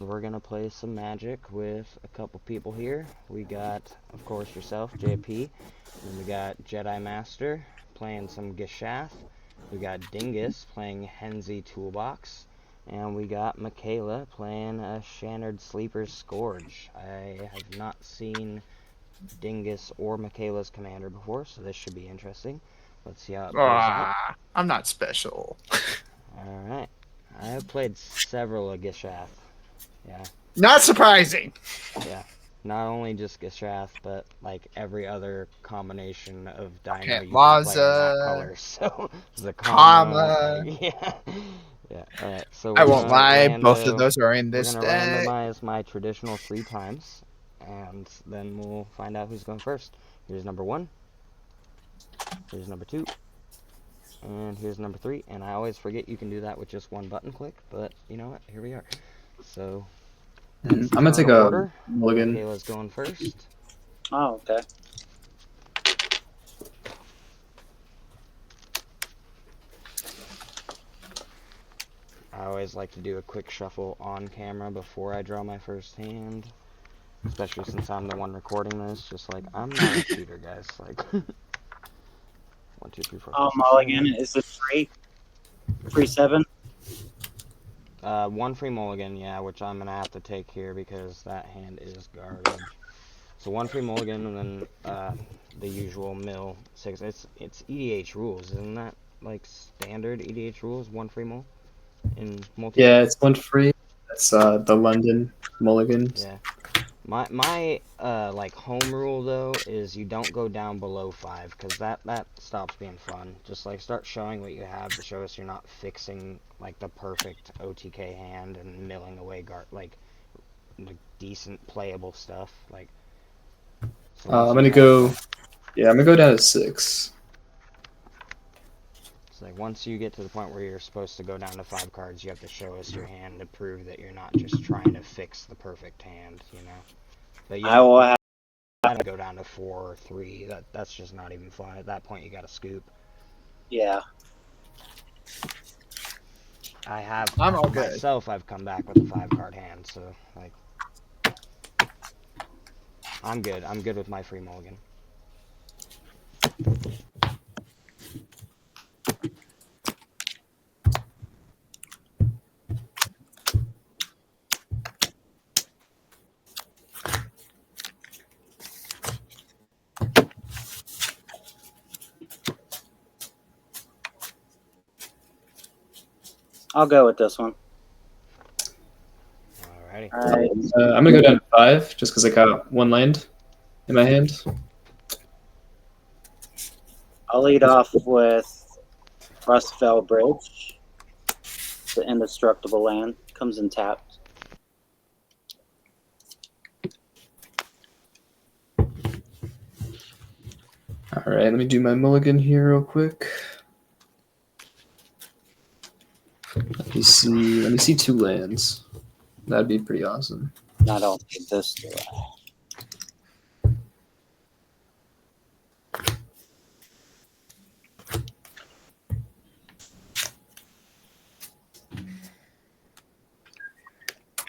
and we're gonna play some Magic with a couple people here. We got, of course, yourself, JP, and we got Jedimaster playing some Gishath. We got Dingus playing Henzi Toolbox, and we got Makayla playing a Shattered Sleeper's Scourge. I have not seen Dingus or Makayla's commander before, so this should be interesting. Let's see how it plays out. I'm not special. Alright. I have played several of Gishath. Yeah. Not surprising. Yeah. Not only just Gishath, but like every other combination of Dino you can play in that color. So Zakama. Like, yeah. Yeah. Alright, so I won't lie, both of those are in this deck. We're gonna randomize my traditional 3 times, and then we'll find out who's going first. Here's number 1. Here's number 2. And here's number 3, and I always forget you can do that with just one button click, but you know what, here we are. So, I'm gonna take a mulligan. Makayla's going first. Oh, okay. I always like to do a quick shuffle on camera before I draw my first hand, especially since I'm the one recording this, just like, I'm not a cheater, guys, like... 1, 2, 3, 4, 5, 6, mulligan, is it free? Free 7? 1 free mulligan, yeah, which I'm gonna have to take here because that hand is garbage. So 1 free mulligan, and then the usual mill 6. It's EDH rules, isn't that like standard EDH rules? 1 free mull in multi. Yeah, it's 1 free. That's the London mulligans. Yeah. My like home rule though is you don't go down below 5, because that stops being fun. Just like start showing what you have to show us you're not fixing like the perfect OTK hand and milling away like decent playable stuff. Like so I'm gonna go. Yeah, I'm gonna go down to 6. It's like once you get to the point where you're supposed to go down to 5 cards, you have to show us your hand to prove that you're not just trying to fix the perfect hand, you know. But you I will have to go down to 4 or 3. That's just not even fun. At that point, you got to scoop. Yeah. I have I'm all good. myself. I've come back with a 5-card hand, so like I'm good. I'm good with my free mulligan. I'll go with this one. Alrighty. Alright. I'm gonna go down to 5 just because I got 1 land in my hand. I'll lead off with Rustfell Bridge. The indestructible land comes in tapped. All right, let me do my mulligan here real quick. Let me see 2 lands. That'd be pretty awesome. I don't need this, do I?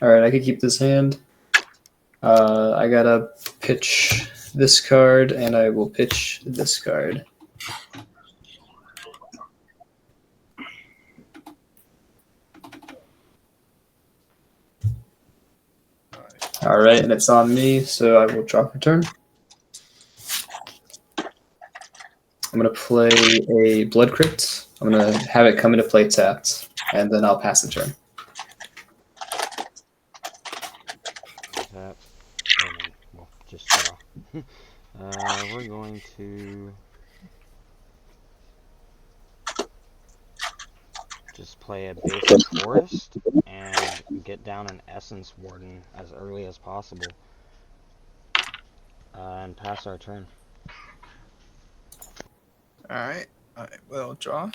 All right, I could keep this hand. I gotta pitch this card, and I will pitch this card. All right, and it's on me, so I will draw for turn. I'm gonna play a Blood Crypt. I'm gonna have it come into play tapped, and then I'll pass the turn. Tap. And then, well, just draw. We're going to just play a basic forest and get down an Essence Warden as early as possible, and pass our turn. Alright, I will draw.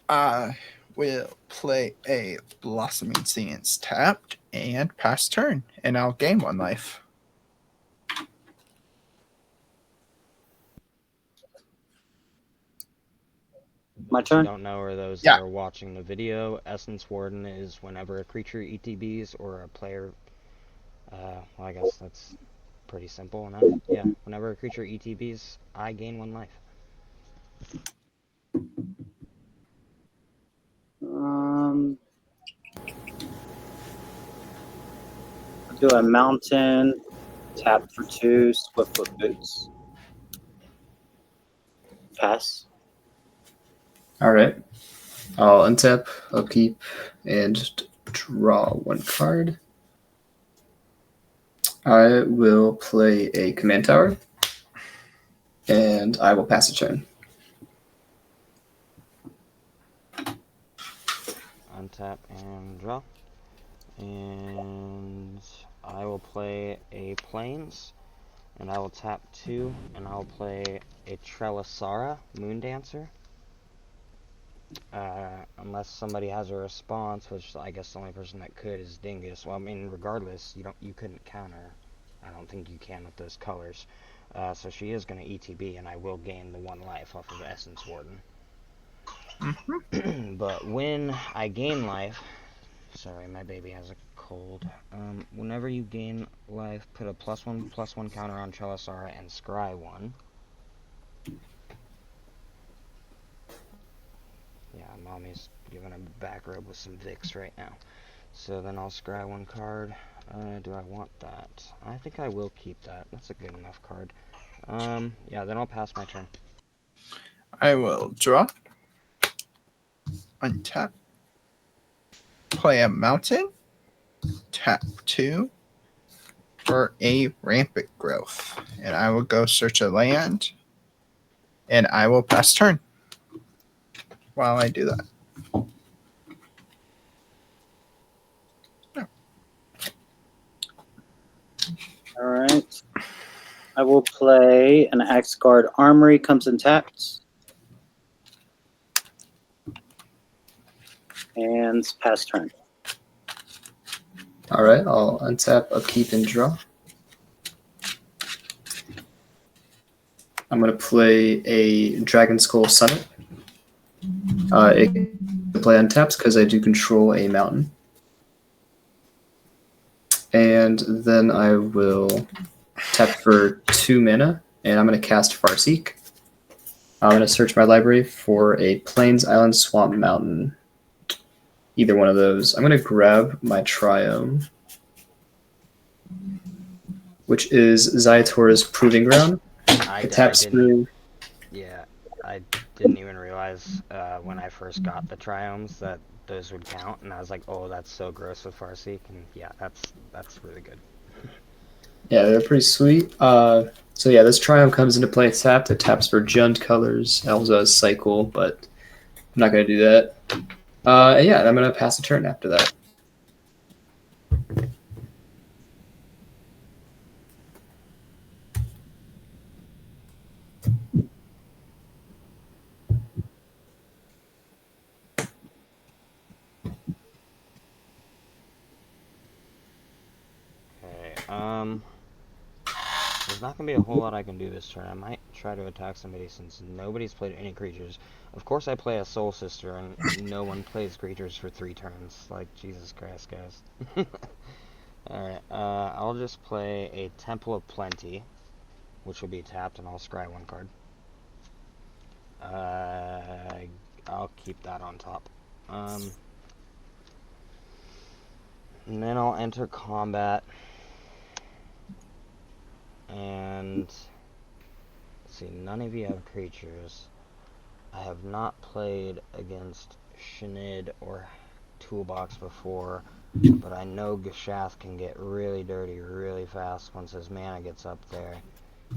I will play a Blossoming Sands tapped and pass turn, and I'll gain 1 life. My If you turn? don't know, or those Yeah. that are watching the video, Essence Warden is whenever a creature ETBs or a player. Well, I guess that's pretty simple enough. Yeah, whenever a creature ETBs, I gain 1 life. I'll do a mountain, tap for 2, Swiftfoot Boots. Pass. All right. I'll untap, upkeep, and draw 1 card. I will play a command tower, and I will pass a turn. Untap and draw. And I will play a Plains, and I will tap 2, and I'll play a Trelisara, Moondancer. Unless somebody has a response, which I guess the only person that could is Dingus. Well, I mean, regardless, you couldn't counter. I don't think you can with those colors. So she is going to ETB, and I will gain the 1 life off of Essence Warden. But when I gain life, sorry, my baby has a cold. Whenever you gain life, put a +1/+1 counter on Trelisara and scry 1. Yeah, mommy's giving a back rub with some Vicks right now. So then I'll scry 1 card. Do I want that? I think I will keep that. That's a good enough card. Yeah, then I'll pass my turn. I will draw, untap, play a mountain, tap 2 for a rampant growth, and I will go search a land, and I will pass turn while I do that. All right. I will play an Axe Guard Armory, comes in tapped. And pass turn. All right. I'll untap, upkeep, and draw. I'm going to play a Dragon Skull Summit. It can play untapped because I do control a mountain. And then I will tap for 2 mana, and I'm going to cast Farseek. I'm going to search my library for a Plains, Island, Swamp, Mountain. Either one of those. I'm going to grab my Triome, which is Zayator's Proving Ground. It taps through. Yeah, I didn't even realize when I first got the Triomes that those would count, and I was like, oh, that's so gross with Farseek, and yeah, that's really good. Yeah, they're pretty sweet. So yeah, this Triumph comes into play tapped. It taps for Jund colors, Elza's Cycle, but I'm not going to do that. Yeah, I'm going to pass a turn after that. Okay, there's not going to be a whole lot I can do this turn. I might try to attack somebody since nobody's played any creatures. Of course I play a Soul Sister, and no one plays creatures for 3 turns. Like, Jesus Christ, guys. Alright, I'll just play a Temple of Plenty, which will be tapped, and I'll scry 1 card. I'll keep that on top. And then I'll enter combat. And let's see, none of you have creatures. I have not played against Shinid or Toolbox before, but I know Gishath can get really dirty really fast once his mana gets up there.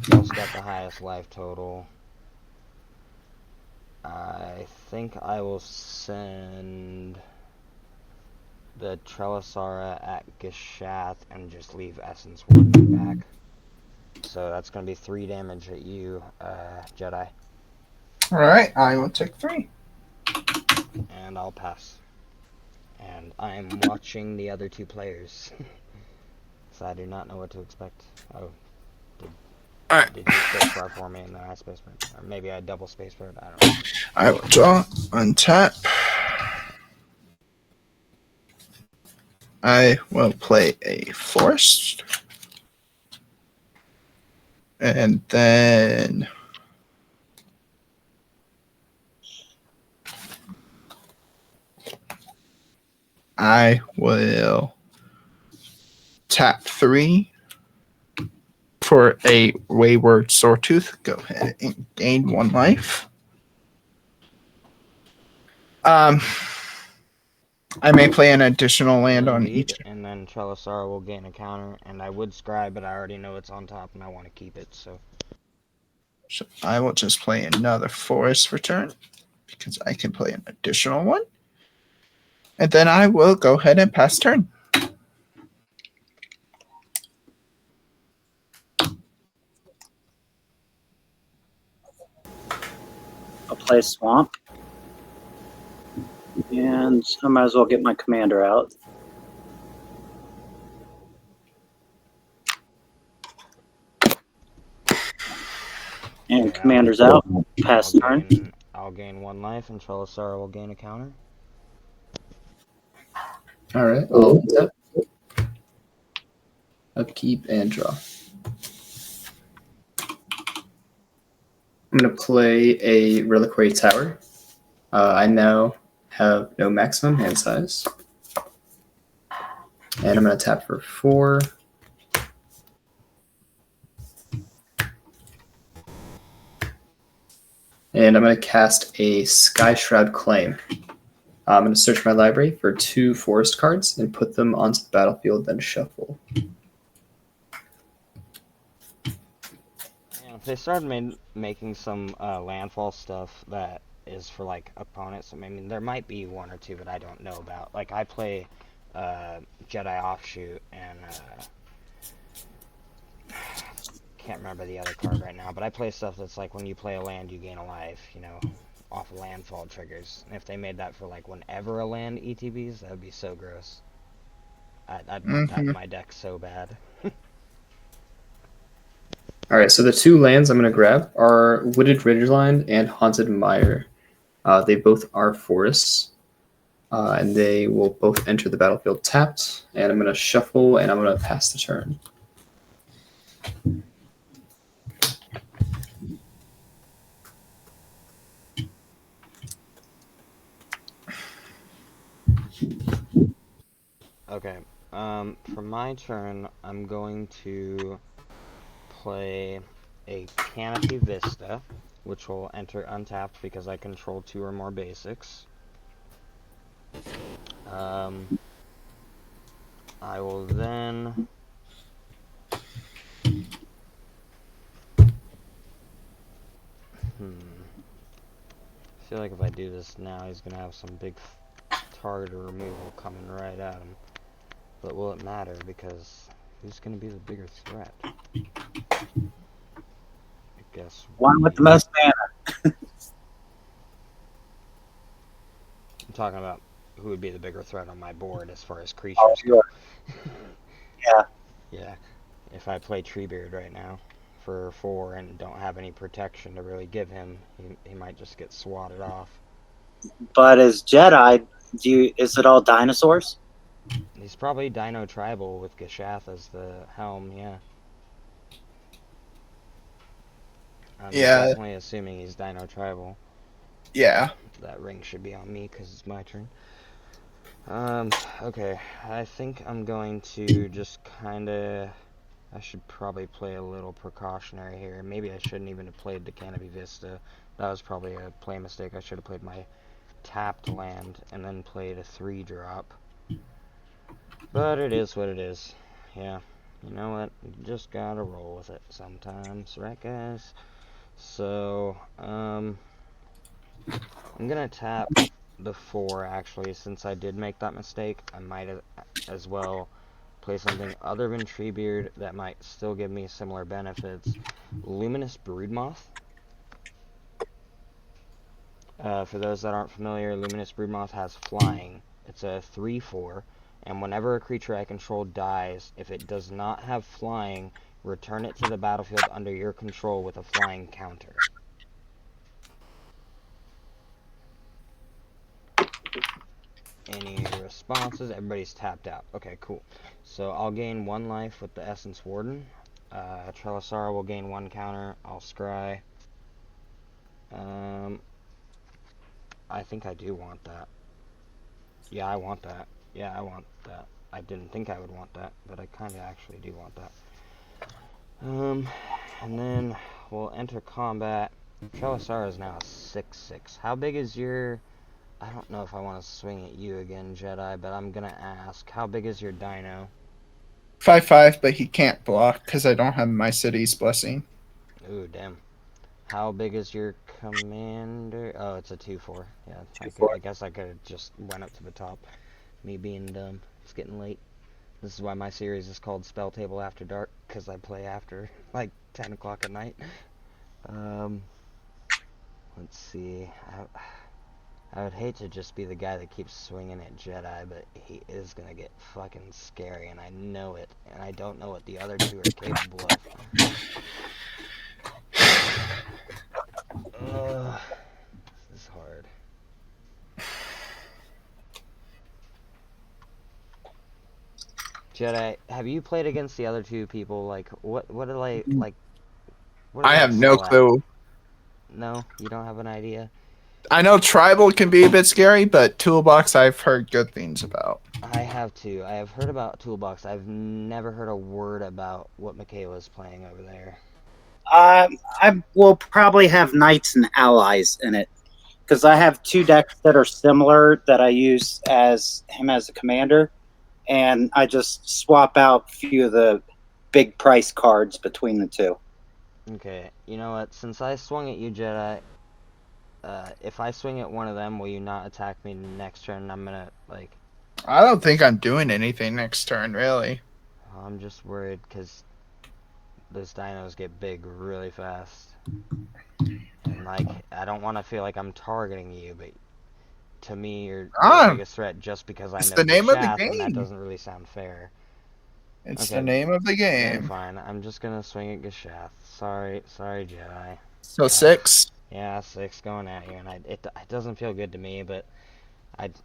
He also got the highest life total. I think I will send the Trelisara at Gishath and just leave Essence Warden back. So that's going to be 3 damage at you, Jedi. Alright, I will take 3. And I'll pass. And I'm watching the other 2 players. So I do not know what to expect. Oh, did you spacebar for me and then I spacebar? Or maybe I double spacebar, I don't know. I will draw, untap. I will play a forest. And then I will tap 3 for a Wayward Sawtooth. Go ahead and gain 1 life. I may play an additional land on Indeed, each. and then Trelisar will gain a counter, and I would Scribe, but I already know it's on top, and I want to keep it, so... So I will just play another forest for turn because I can play an additional one. And then I will go ahead and pass turn. I'll play Swamp. And I might as well get my commander out. And Okay, commander's out. Pass turn. I'll gain 1 life, and Trelisar will gain a counter. All right. I'll tap. Upkeep and draw. I'm going to play a Reliquary Tower. I now have no maximum hand size. And I'm going to tap for 4. And I'm going to cast a Sky Shroud Claim. I'm going to search my library for 2 forest cards and put them onto the battlefield, then shuffle. If they started making some landfall stuff that is for like opponents, I mean, there might be 1 or 2 that I don't know about. Like I play Jedi Offshoot, and can't remember the other card right now, but I play stuff that's like when you play a land, you gain a life, you know, off of landfall triggers. And if they made that for like whenever a land ETBs, that would be so gross. I'd want that in my deck so bad. All right, so the 2 lands I'm going to grab are Wooded Ridgeline and Haunted Mire. They both are forests, and they will both enter the battlefield tapped. And I'm going to shuffle, and I'm going to pass the turn. Okay, for my turn, I'm going to play a Canopy Vista, which will enter untapped because I control 2 or more basics. I will then... I feel like if I do this now, he's going to have some big target removal coming right at him. But will it matter? Because who's going to be the bigger threat? I guess... One with the most mana. I'm talking about who would be the bigger threat on my board as far as creatures Oh, go. Yeah. Yeah. If I play Treebeard right now for 4 and don't have any protection to really give him, he might just get swatted off. But as Jedi, is it all dinosaurs? He's probably Dino Tribal with Gishath as the helm, yeah. I'm definitely assuming he's Dino Tribal. Yeah. That ring should be on me because it's my turn. Okay. I think I'm going to just kinda... I should probably play a little precautionary here. Maybe I shouldn't even have played the Canopy Vista. That was probably a play mistake. I should have played my tapped land and then played a 3-drop. But it is what it is. Yeah. You know what? You just gotta roll with it sometimes, right guys? So, I'm gonna tap the 4 actually, since I did make that mistake. I might as well play something other than Treebeard that might still give me similar benefits. Luminous Broodmoth. For those that aren't familiar, Luminous Broodmoth has flying. It's a 3/4, and whenever a creature I control dies, if it does not have flying, return it to the battlefield under your control with a flying counter. any responses. Everybody's tapped out. Okay, cool. So I'll gain 1 life with the Essence Warden. Trelisara will gain 1 counter. I'll scry. I think I do want that. Yeah, I want that. Yeah, I want that. I didn't think I would want that, but I kind of actually do want that. And then we'll enter combat. Trelisara is now a 6/6. How big is your... I don't know if I want to swing at you again, Jedi, but I'm gonna ask. How big is your dino? 5/5, but he can't block because I don't have my city's blessing. Ooh, damn. How big is your commander? Oh, it's a 2/4. Yeah, 2/4. I guess I could have just went up to the top. Me being dumb. It's getting late. This is why my series is called Spelltable After Dark, because I play after, like, 10 o'clock at night. Let's see. I would hate to just be the guy that keeps swinging at Jedi, but he is going to get fucking scary, and I know it. And I don't know what the other two are capable of. This is hard. Jedi, have you played against the other two people? Like, what do they, like, what do I they have no excel at? clue. No? You don't have an idea? I know Tribal can be a bit scary, but Toolbox I've heard good things about. I have too. I have heard about Toolbox. I've never heard a word about what Makayla's playing over there. I will probably have knights and allies in it because I have 2 decks that are similar that I use as him as a commander, and I just swap out a few of the big price cards between the 2. Okay, you know what? Since I swung at you, Jedi, if I swing at one of them, will you not attack me next turn? I'm gonna, like... I don't think I'm doing anything next turn, really. I'm just worried because those dinos get big really fast. And, like, I don't want to feel like I'm targeting you, but to me, you're the biggest threat just because I It's know the name of the Geshath, and that game. doesn't really sound fair. It's Okay, the name of the then game. fine. I'm just gonna swing at Geshath. Sorry, Jedi. So 6. Yeah, 6 going at you, and it doesn't feel good to me, but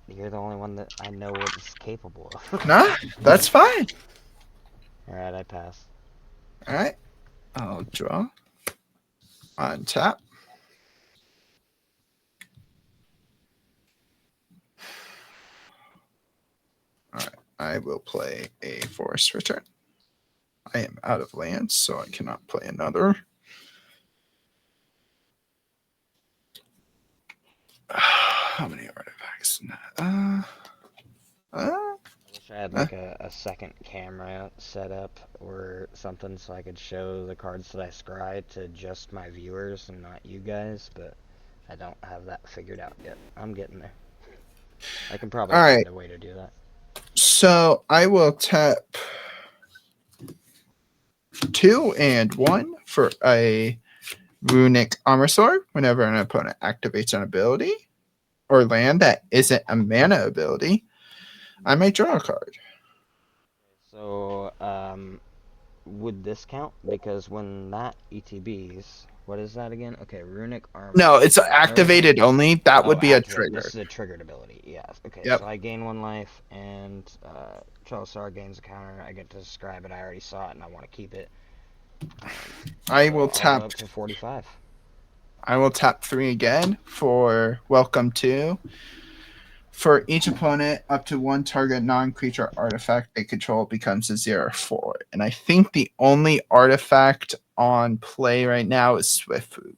you're the only one that I know what it's capable of. Nah, that's fine. Alright, I pass. Alright. I'll draw. Untap. Alright. I will play a Forest Return. I am out of lands, so I cannot play another. How many artifacts? I wish I had like a second camera set up or something so I could show the cards that I scry to just my viewers and not you guys, but I don't have that figured out yet. I'm getting there. I can probably find a way to do that. So I will tap 2 and 1 for a Runic Armor Sword whenever an opponent activates an ability or land that isn't a mana ability. I may draw a card. So, would this count? Because when that ETBs, what is that again? Okay, Runic Armor. No, it's activated only. That would be a trigger. This is a triggered ability, yes. Okay, Yep. So I gain 1 life, and Trelisara gains a counter. I get to describe it. I already saw it, and I want to keep it. I will tap up to 45. I will tap 3 again for Welcome to. For each opponent, up to 1 target non-creature artifact they control becomes a 0/4. And I think the only artifact on play right now is Swiftfoot.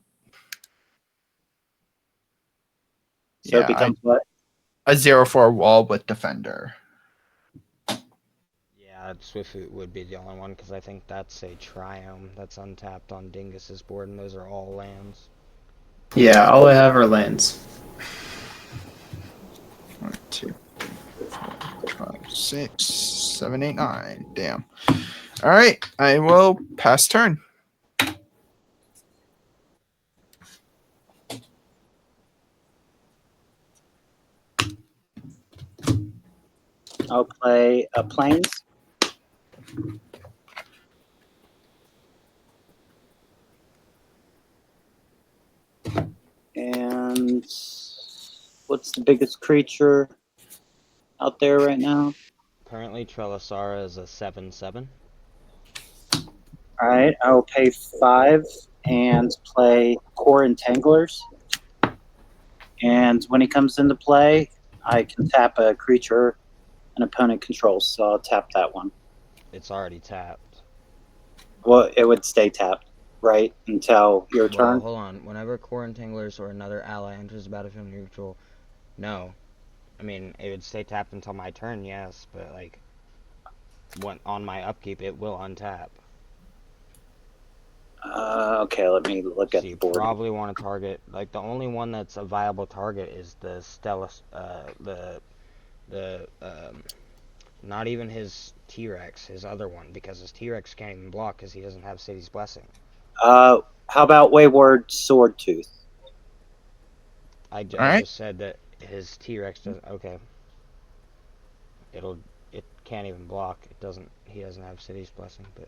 So it becomes what? A 0/4 wall with Defender. Yeah, Swiftfoot would be the only one, because I think that's a Triome that's untapped on Dingus's board, and those are all lands. Yeah, all I have are lands. 1, 2, 3, 4, 5, 6, 7, 8, 9. Damn. All right, I will pass turn. I'll play a Plains. And what's the biggest creature? out there right now. Currently, Trelasara is a 7/7. All right, I will pay 5 and play Core Entanglers. And when he comes into play, I can tap a creature an opponent controls. So I'll tap that one. It's already tapped. Well, it would stay tapped, right, until your Well, turn. hold on. Whenever Core Entanglers or another ally enters the battlefield neutral, no. I mean, it would stay tapped until my turn, yes, but like, when on my upkeep, it will untap. Okay, let me look So at the you board. probably want to target, like, the only one that's a viable target is the not even his T-Rex, his other one, because his T-Rex can't even block because he doesn't have City's Blessing. How about Wayward Swordtooth? I Alright. just said that his T-Rex doesn't, okay. It can't even block. He doesn't have City's Blessing, but.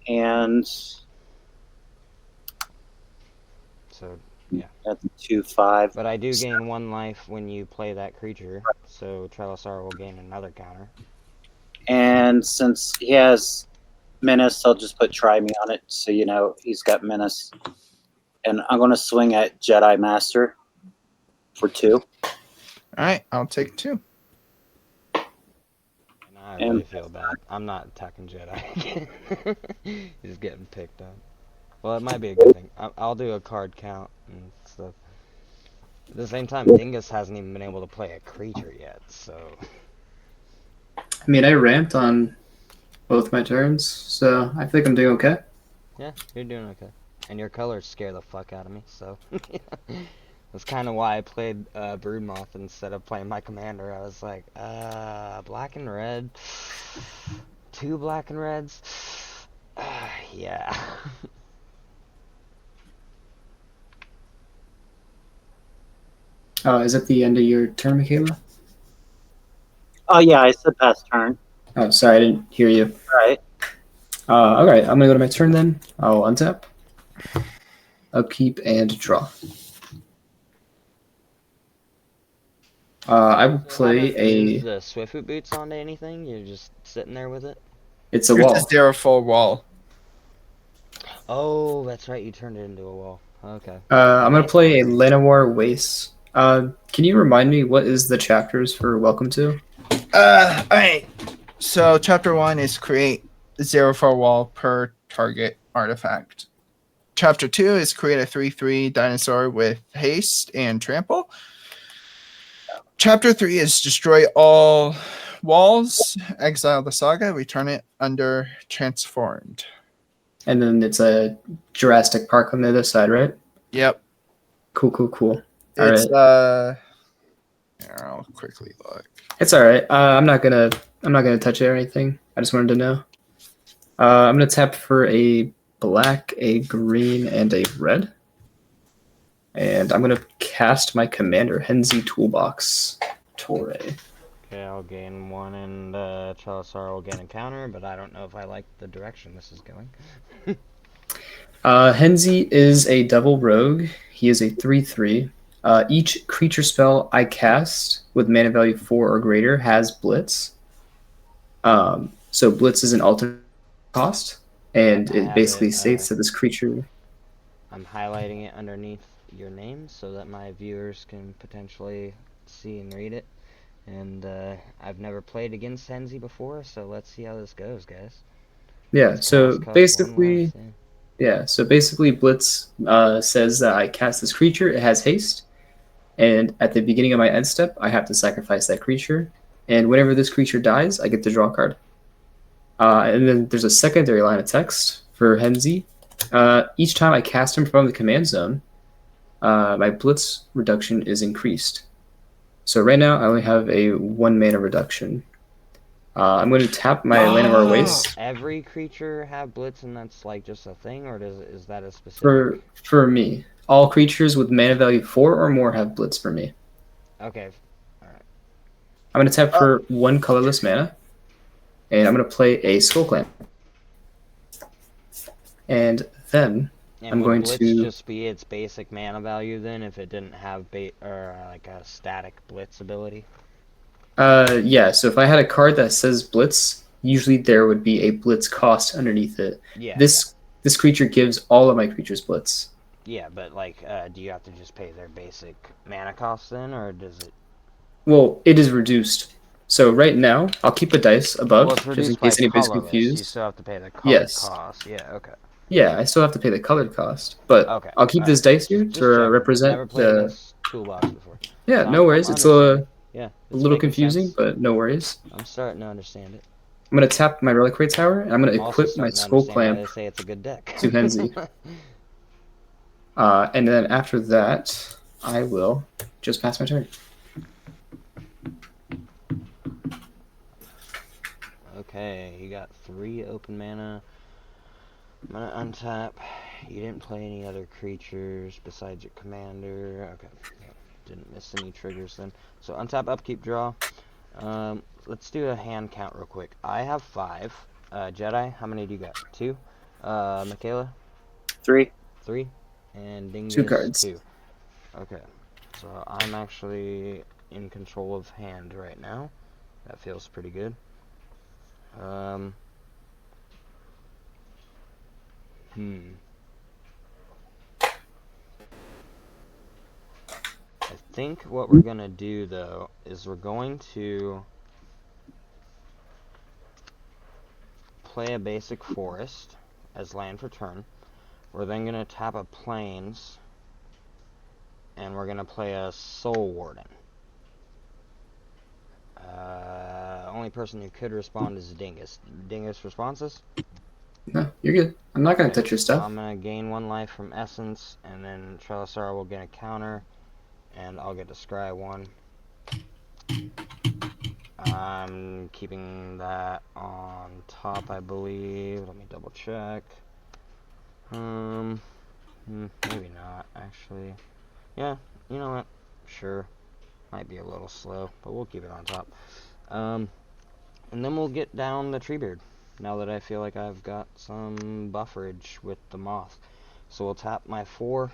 And So, yeah. that's 2/5. But I do gain 1 life when you play that creature, so Trelasara will gain another counter. And since he has Menace, I'll just put Try Me on it, so you know he's got Menace. And I'm going to swing at Jedimaster for 2. Alright, I'll take 2. And I really feel bad. I'm not attacking Jedi. He's getting picked up. Well, it might be a good thing. I'll do a card count and stuff. At the same time, Dingus hasn't even been able to play a creature yet, so. I mean, I ramped on both my turns, so I think I'm doing okay. Yeah, you're doing okay. And your colors scare the fuck out of me, so. That's kind of why I played Broodmoth instead of playing my commander. I was like, black and red. 2 black and reds. Yeah. Is it the end of your turn, Makayla? Oh, yeah, I said pass turn. Oh, sorry, I didn't hear you. All right. Alright, I'm gonna go to my turn then. I'll untap, upkeep, and draw. I will play Use a. the Swiftfoot boots onto anything? You're just sitting there with it? It's a Yours wall. is there a full wall. Oh, that's right. You turned it into a wall. Okay. I'm gonna play a Llanowar Waste. Can you remind me what is the chapters for Welcome to? Alright. So chapter 1 is create 0 for a wall per target artifact. Chapter 2 is create a 3/3 dinosaur with haste and trample. Chapter 3 is destroy all walls, exile the saga, return it under transformed. And then it's a Jurassic Park on the other side, right? Yep. Cool. All It's right. here, I'll quickly look. It's all right. I'm not gonna touch it or anything. I just wanted to know. I'm gonna tap for a black, a green, and a red. And I'm gonna cast my commander, Henzi Toolbox Torre. Okay, I'll gain 1 and Trelasara will gain a counter, but I don't know if I like the direction this is going. Henzi is a double rogue. He is a 3/3. Each creature spell I cast with mana value 4 or greater has Blitz. So Blitz is an alternate cost, and I it have basically it, states that this creature. I'm highlighting it underneath your name so that my viewers can potentially see and read it. And I've never played against Henzi before, so let's see how this goes, guys. Yeah. Let's So cost basically, 1 less, yeah. So basically, Blitz says that I cast this creature. It has haste, and at the beginning of my end step, I have to sacrifice that creature. And whenever this creature dies, I get to draw a card. And then there's a secondary line of text for Henzi. Each time I cast him from the command zone, my Blitz reduction is increased. So right now I only have a 1 mana reduction. I'm going to tap my Llanowar Waste. Every creature have Blitz and that's like just a thing, or is that a specific? For me, all creatures with mana value 4 or more have Blitz for me. Okay, alright. I'm going to tap for 1 colorless mana, and I'm going to play a Skull Clamp. And then And I'm would going Blitz to. just be its basic mana value then if it didn't have like a static Blitz ability? Yeah, so if I had a card that says Blitz, usually there would be a Blitz cost underneath it. Yeah. This creature gives all of my creatures Blitz. Yeah, but like, do you have to just pay their basic mana cost then, or does it? Well, it is reduced. So right now, I'll keep a dice above, Well, it's just in reduced by case anybody's colorless. confused. You still have to pay the colored Yes. cost. Yeah. Okay. Yeah, I still have to pay the colored cost, but Okay. I'll keep this dice here to checking. represent Never played the. against Toolbox before. Yeah, So no worries. It's a yeah, it's little making confusing, sense. but no worries. I'm starting to understand it. I'm gonna tap my Reliquary Tower, and I'm gonna I'm also equip my starting to Skull understand why they Clamp say it's a good deck. to Henzi. And then after that, I will just pass my turn. Okay, you got 3 open mana. I'm gonna untap. You didn't play any other creatures besides your commander. Okay, didn't miss any triggers then. So untap, upkeep, draw. Let's do a hand count real quick. I have 5. Jedi, how many do you got? 2. Makayla? 3. 3. And Dingus, 2 cards. 2. Okay, so I'm actually in control of hand right now. That feels pretty good. I think what we're gonna do though is we're going to play a basic forest as land for turn. We're then gonna tap a plains, and we're gonna play a soul warden. Only person who could respond is Dingus. Dingus responses? No, you're good. I'm not gonna Okay, touch your so stuff. I'm gonna gain 1 life from Essence, and then Trelasar will get a counter, and I'll get to scry 1. I'm keeping that on top, I believe. Let me double check. Maybe not, actually. Yeah, you know what? Sure. Might be a little slow, but we'll keep it on top. And then we'll get down the Treebeard, now that I feel like I've got some bufferage with the Moth. So we'll tap my 4,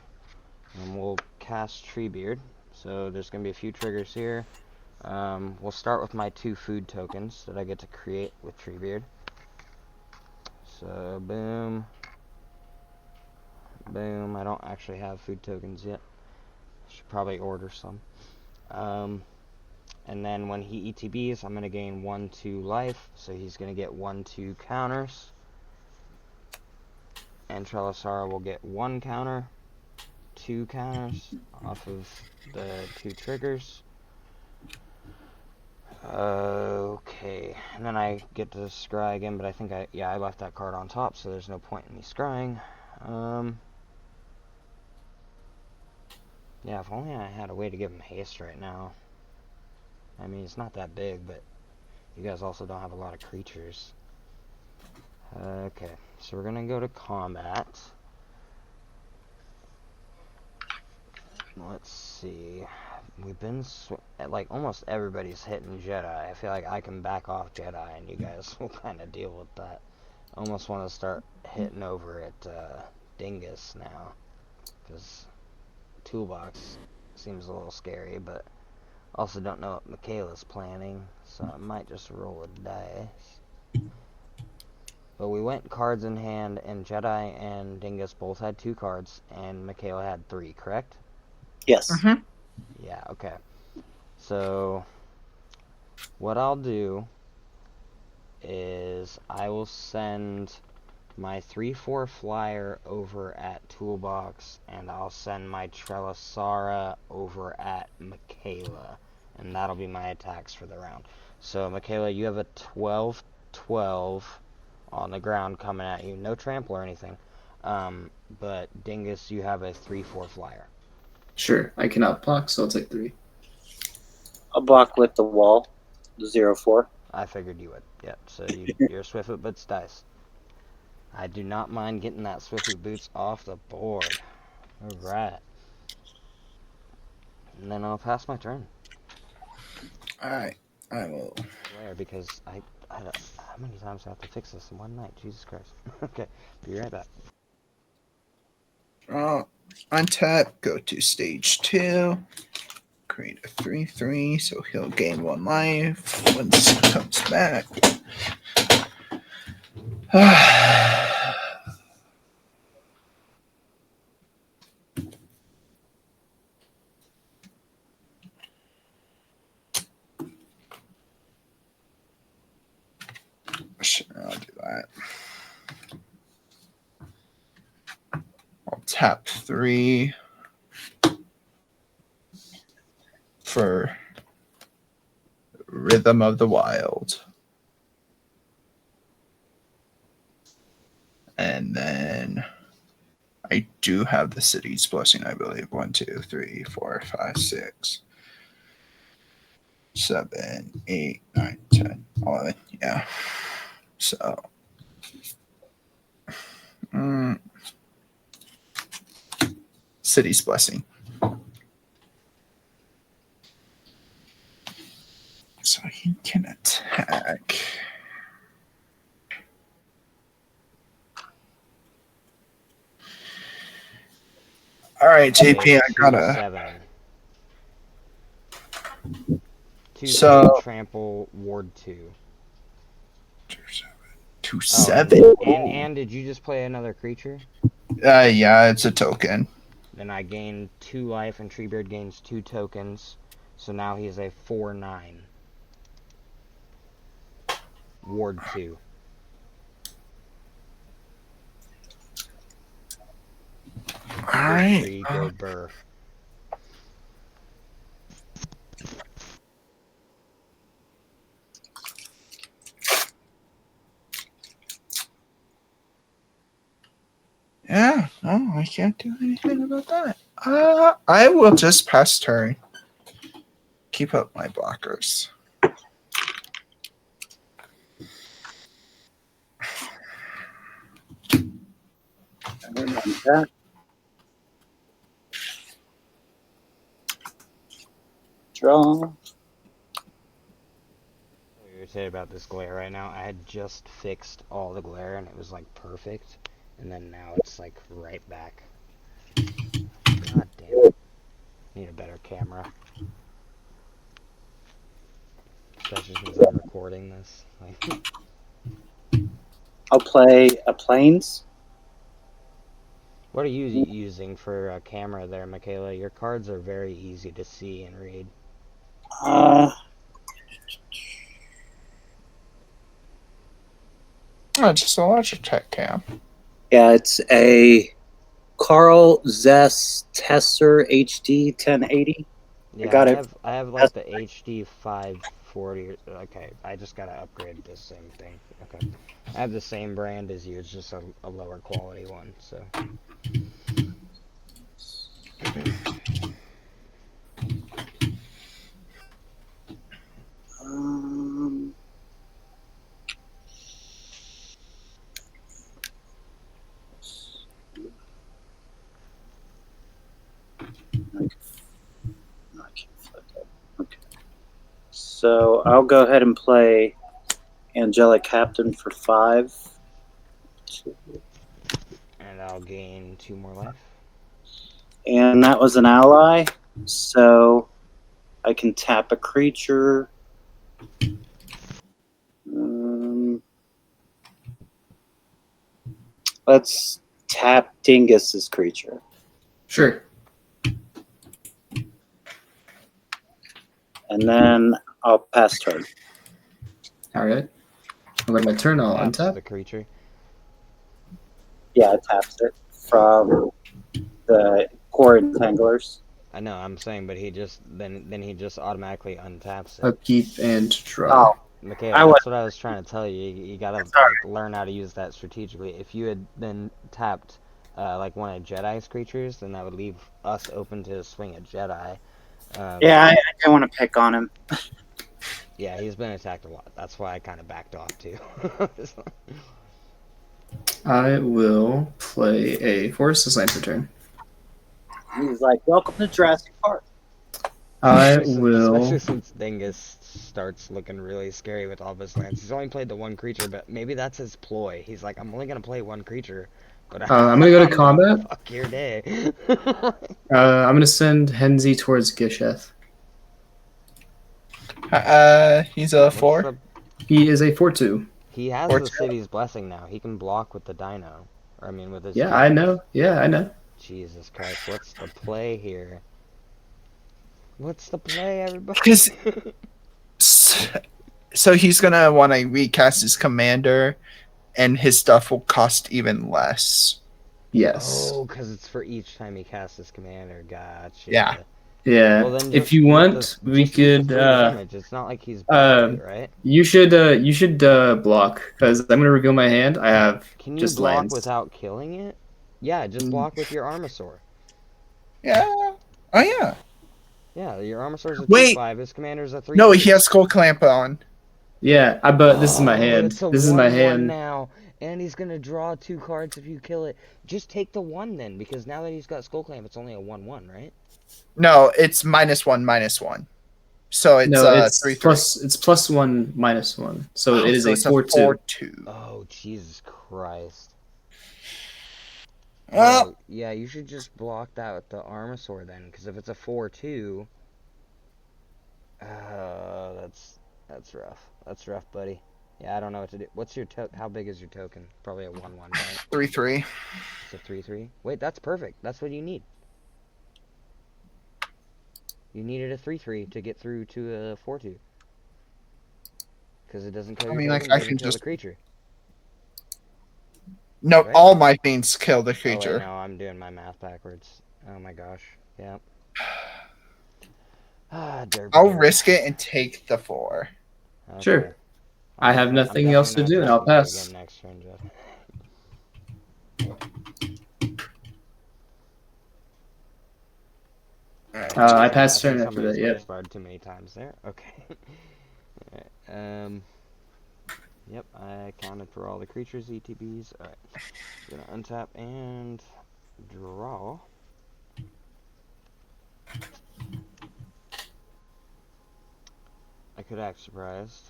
and we'll cast Treebeard. So there's going to be a few triggers here. We'll start with my 2 food tokens that I get to create with Treebeard. So, boom. Boom. I don't actually have food tokens yet. Should probably order some. And then when he ETBs, I'm going to gain 1/2 life. So he's going to get 1/2 counters. And Trelasar will get 1 counter, 2 counters off of the 2 triggers. Okay, and then I get to scry again, but I think I left that card on top, so there's no point in me scrying. Yeah, if only I had a way to give him haste right now. I mean, it's not that big, but you guys also don't have a lot of creatures. Okay, so we're gonna go to combat. Let's see. We've been like almost everybody's hitting Jedi. I feel like I can back off Jedi, and you guys will kind of deal with that. I almost want to start hitting over at Dingus now, because Toolbox seems a little scary, but also don't know what Makayla's planning, so I might just roll a dice. But we went cards in hand, and Jedi and Dingus both had 2 cards, and Makayla had 3, correct? Yes. Mm-hmm. Yeah, okay. So, what I'll do is I will send my 3/4 flyer over at Toolbox, and I'll send my Trelasara over at Makayla, and that'll be my attacks for the round. So, Makayla, you have a 12/12 on the ground coming at you. No trample or anything. But Dingus, you have a 3/4 flyer. Sure, I cannot block, so I'll take 3. I'll block with the wall. 0/4. I figured you would. Yep, so you're Swiftfoot Boots dice. I do not mind getting that Swiftfoot Boots off the board. Alright. And then I'll pass my turn. Alright, I will. Because I how many times do I have to fix this in one night? Jesus Christ. Okay, be right back. Untap, go to stage 2. create a 3/3, so he'll gain 1 life once he comes back. Sure, I'll do that. I'll tap 3 for Rhythm of the Wild. And then I do have the City's Blessing, I believe. 1, 2, 3, 4, 5, 6, 7, 8, 9, 10, 11. Yeah. So. City's Blessing. So he can attack. All right, JP, I gotta. 2 So- trample ward 2. 2/7. And did you just play another creature? Yeah, it's a token. Then I gain 2 life, and Treebeard gains 2 tokens. So now he is a 4/9. Ward 2. All right. 3, go Burr. Yeah, no, I can't do anything about that. I will just pass turn. Keep up my blockers. Draw. I'm irritated about this glare right now. I had just fixed all the glare and it was like perfect, and then now it's like right back. God damn it. Need a better camera. Especially since I'm recording this. Like, I'll play a Plains. what are you using for a camera there, Makayla? Your cards are very easy to see and read. Just a Logitech cam. Yeah, it's a Carl Zess Tesser HD 1080. Yeah, got it. I have like the HD 540. Okay, I just gotta upgrade this same thing. Okay, I have the same brand as you. It's just a lower quality one. So. No, I can't flip that. Okay. So I'll go ahead and play Angelic Captain for 5. And I'll gain 2 more life. And that was an ally, so I can tap a creature. Let's tap Dingus's creature. Sure. And then I'll pass turn. All right. Over my turn, I'll Taps untap. the creature. Yeah, it taps it from the core entanglers. I know, I'm saying, but he just then he just automatically untaps it. Upkeep and draw. Oh, Makayla, that's what I was trying to tell you. You gotta like, learn how to use that strategically. If you had been tapped like one of Jedi's creatures, then that would leave us open to swing a Jedi. yeah, I don't want to pick on him. Yeah, he's been attacked a lot. That's why I kind of backed off too. I will play a Forest Land for turn. He's like, welcome to Jurassic Park. I Especially will. since Dingus starts looking really scary with all of his lands. He's only played the one creature, but maybe that's his ploy. He's like, I'm only gonna play one creature, but I'm gonna go to combat. Fuck your day. I'm gonna send Henzi towards Gisheth. He's a What's 4. the- He is a 4/2. He has Or the two. city's blessing now. He can block with the dino. Or, I mean, with his. Yeah, I know. Yeah, I know. Jesus Christ, what's the play here? What's the play, everybody? 'Cause- So he's gonna want to recast his commander, and his stuff will cost even less. Yes. Oh, because it's for each time he casts his commander. Gotcha. Yeah. Yeah. Well, then If just you with want, the, we just with could. the 3 damage. It's not like he's buffed it, right? You should block because I'm gonna reveal my hand. I have Can you just block lands. without killing it? Yeah, just block with your Armasaur. Yeah. Oh yeah. Yeah, your Armasaur's a Wait. 2/5. His commander's a 3/3. No, he has Skull Clamp on. Yeah, but this is my hand. It's a This is my 1/1 hand. now, and he's gonna draw 2 cards if you kill it. Just take the 1 then, because now that he's got Skull Clamp, it's only a 1/1, right? No, it's -1/-1. So it's No, it's 3/3. plus. It's +1 -1. So it is so a it's 4/2. 4/2. Oh, Jesus Christ. Well, Oh, yeah, you should just block that with the Armasaur then, because if it's a 4/2, that's rough. That's rough, buddy. Yeah, I don't know what to do. What's your how big is your token? Probably a 1/1, right? 3/3. It's a 3/3. Wait, that's perfect. That's what you need. You needed a 3/3 to get through to a 4/2. Because it doesn't kill I your mean, token, like, I doesn't can kill the just- creature. No, Right. all my things kill the Oh, wait, creature. no, I'm doing my math backwards. Oh my gosh. Yeah. derpy I'll derp. risk it and take the 4. Okay. Sure. I have I'm nothing definitely else to not do, and I'll attacking you pass. again next turn, Jeff. Alright. I I passed think turn after somebody that. Yep. spacebarred too many times there. Okay. Alright, yep, I accounted for all the creatures, ETBs. Alright. Gonna untap and draw. I could act surprised,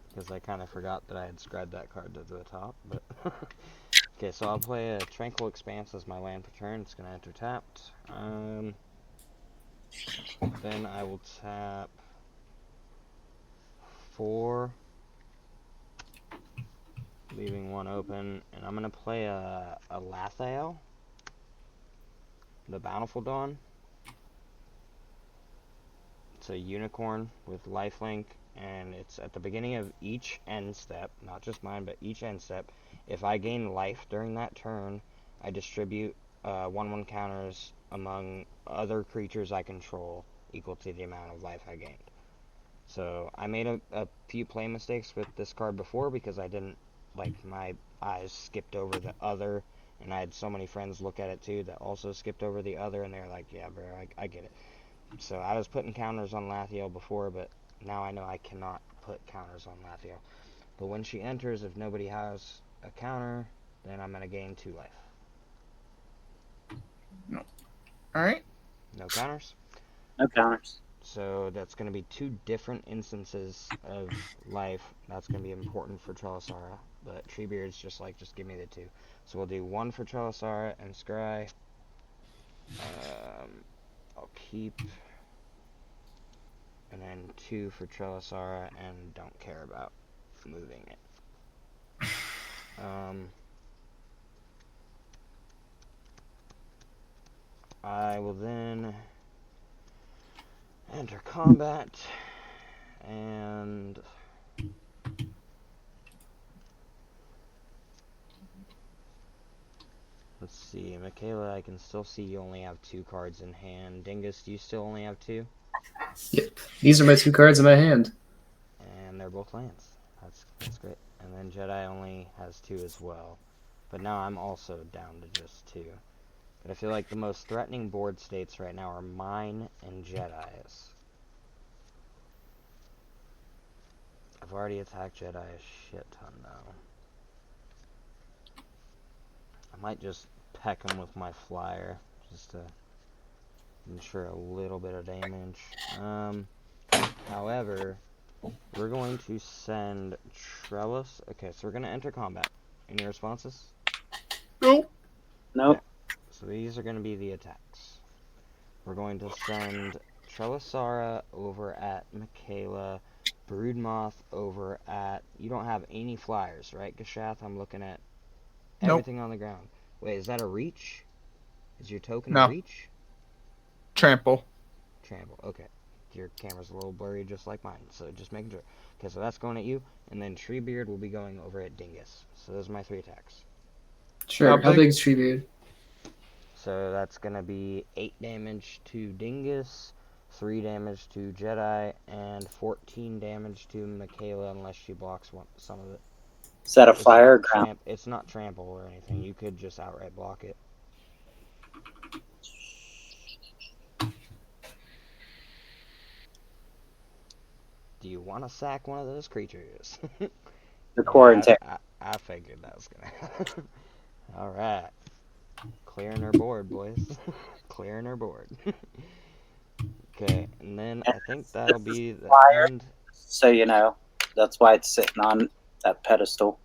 because I kind of forgot that I had scribed that card to the top, but... Okay, so I'll play a Tranquil Expanse as my land per turn. It's gonna enter tapped. Then I will tap 4, leaving 1 open, and I'm gonna play a Lathael, the Bountiful Dawn. It's a unicorn with lifelink, and it's at the beginning of each end step, not just mine, but each end step. If I gain life during that turn, I distribute 1/1 counters among other creatures I control equal to the amount of life I gained. So I made a few play mistakes with this card before because I didn't, like, my eyes skipped over the other, and I had so many friends look at it too that also skipped over the other, and they're like, yeah, bro, I get it. So I was putting counters on Lathael before, but now I know I cannot put counters on Lathael. But when she enters, if nobody has a counter, then I'm going to gain 2 life. Alright. No counters. No counters. So that's going to be 2 different instances of life. That's going to be important for Trelisara. But Treebeard's just give me the 2. So we'll do 1 for Trelisara and Scry. I'll keep. And then 2 for Trelisara and don't care about moving it. I will then enter combat, and let's see, Makayla, I can still see you only have 2 cards in hand. Dingus, do you still only have 2? Yep. These are my 2 cards in my hand. And they're both lands. That's great. And then Jedi only has 2 as well. But now I'm also down to just 2. But I feel like the most threatening board states right now are mine and Jedi's. I've already attacked Jedi a shit ton though. I might just peck him with my flyer just to ensure a little bit of damage. However, we're going to send Trellis. Okay, so we're going to enter combat. Any responses? Nope. Nope. So these are going to be the attacks. We're going to send Trellisara over at Makayla, Broodmoth over at... You don't have any flyers, right, Gashath? I'm looking at Nope. everything on the ground. Wait, is that a reach? Is your token a No. reach? Trample. Trample, okay. Your camera's a little blurry just like mine, so just making sure. Okay, so that's going at you, and then Treebeard will be going over at Dingus. So those are my 3 attacks. Sure. How big? big is Treebeard? So that's going to be 8 damage to Dingus, 3 damage to Jedi, and 14 damage to Makayla unless she blocks some of it. Is that a It's flyer or not ground? It's not trample or anything. You could just outright block it. Do you want to sack one of those creatures? The quarantine. I figured that was gonna happen. Alright. Clearing her board, boys. Clearing her board. Okay, and then I think that'll be the flyer. end. So you know, that's why it's sitting on that pedestal.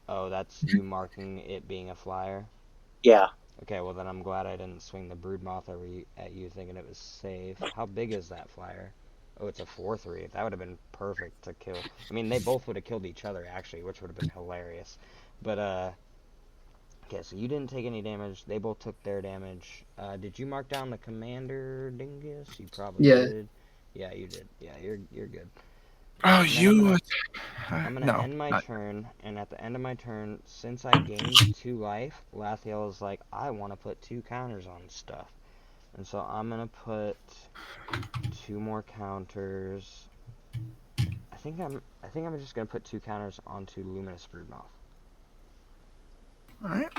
Oh, that's you marking it being a flyer? Yeah. Okay, well then I'm glad I didn't swing the Broodmoth over at you thinking it was safe. How big is that flyer? Oh, it's a 4/3. That would have been perfect to kill. I mean, they both would have killed each other, actually, which would have been hilarious. But, okay, so you didn't take any damage. They both took their damage. Did you mark down the commander, Dingus? You probably Yeah. did. Yeah, you did. Yeah, you're good. Oh, And then you. I'm gonna No. end my not- turn, and at the end of my turn, since I gained 2 life, Lathiel is like, I want to put 2 counters on stuff. And so I'm gonna put 2 more counters. I think I'm just gonna put 2 counters onto Luminous Broodmoth. Alright.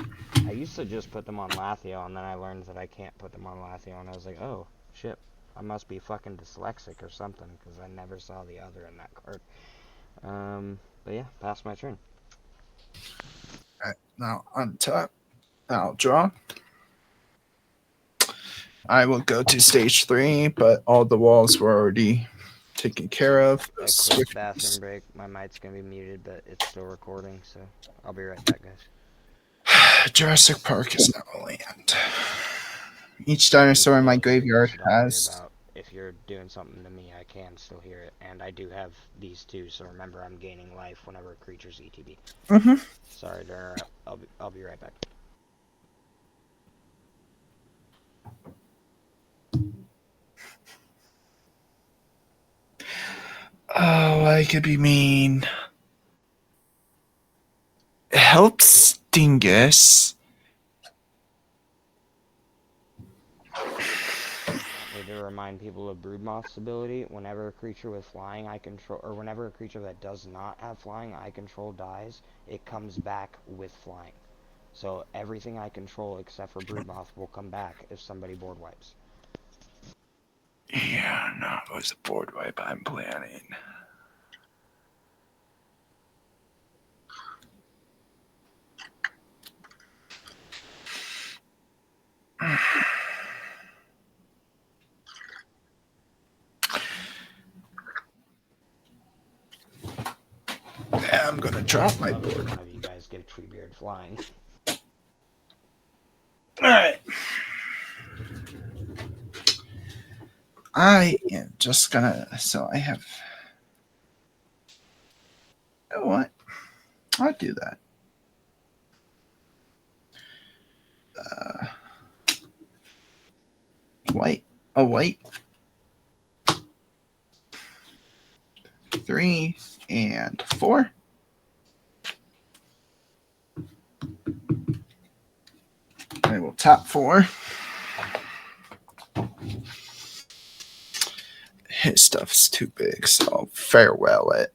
I used to just put them on Lathiel, and then I learned that I can't put them on Lathiel, and I was like, oh, shit. I must be fucking dyslexic or something, because I never saw the other in that card. But yeah, pass my turn. Alright. Now, on top, I'll draw. I will go to stage 3, but all the walls were already taken care of. A quick Switch- bathroom break. My mic's gonna be muted, but it's still recording, so I'll be right back, guys. Jurassic Park is now a land. Each dinosaur in my graveyard So don't worry has. about if you're doing something to me, I can still hear it, and I do have these 2, so remember I'm gaining life whenever a creature's ETB. Mm-hmm. Sorry to interrupt. I'll be right back. Oh, I could be mean. Helps Dingus. Need to remind people of Broodmoth's ability. Whenever a creature with flying I control, or whenever a creature that does not have flying I control dies, it comes back with flying. So everything I control except for Broodmoth will come back if somebody board wipes. Yeah, no, it was a board wipe I'm planning. I'm gonna drop my board. One of you guys give Treebeard flying. Alright. I am just gonna. So I have. You know what? I'll do that. White. A white. 3 and 4. I will tap 4. His stuff's too big, so I'll farewell it.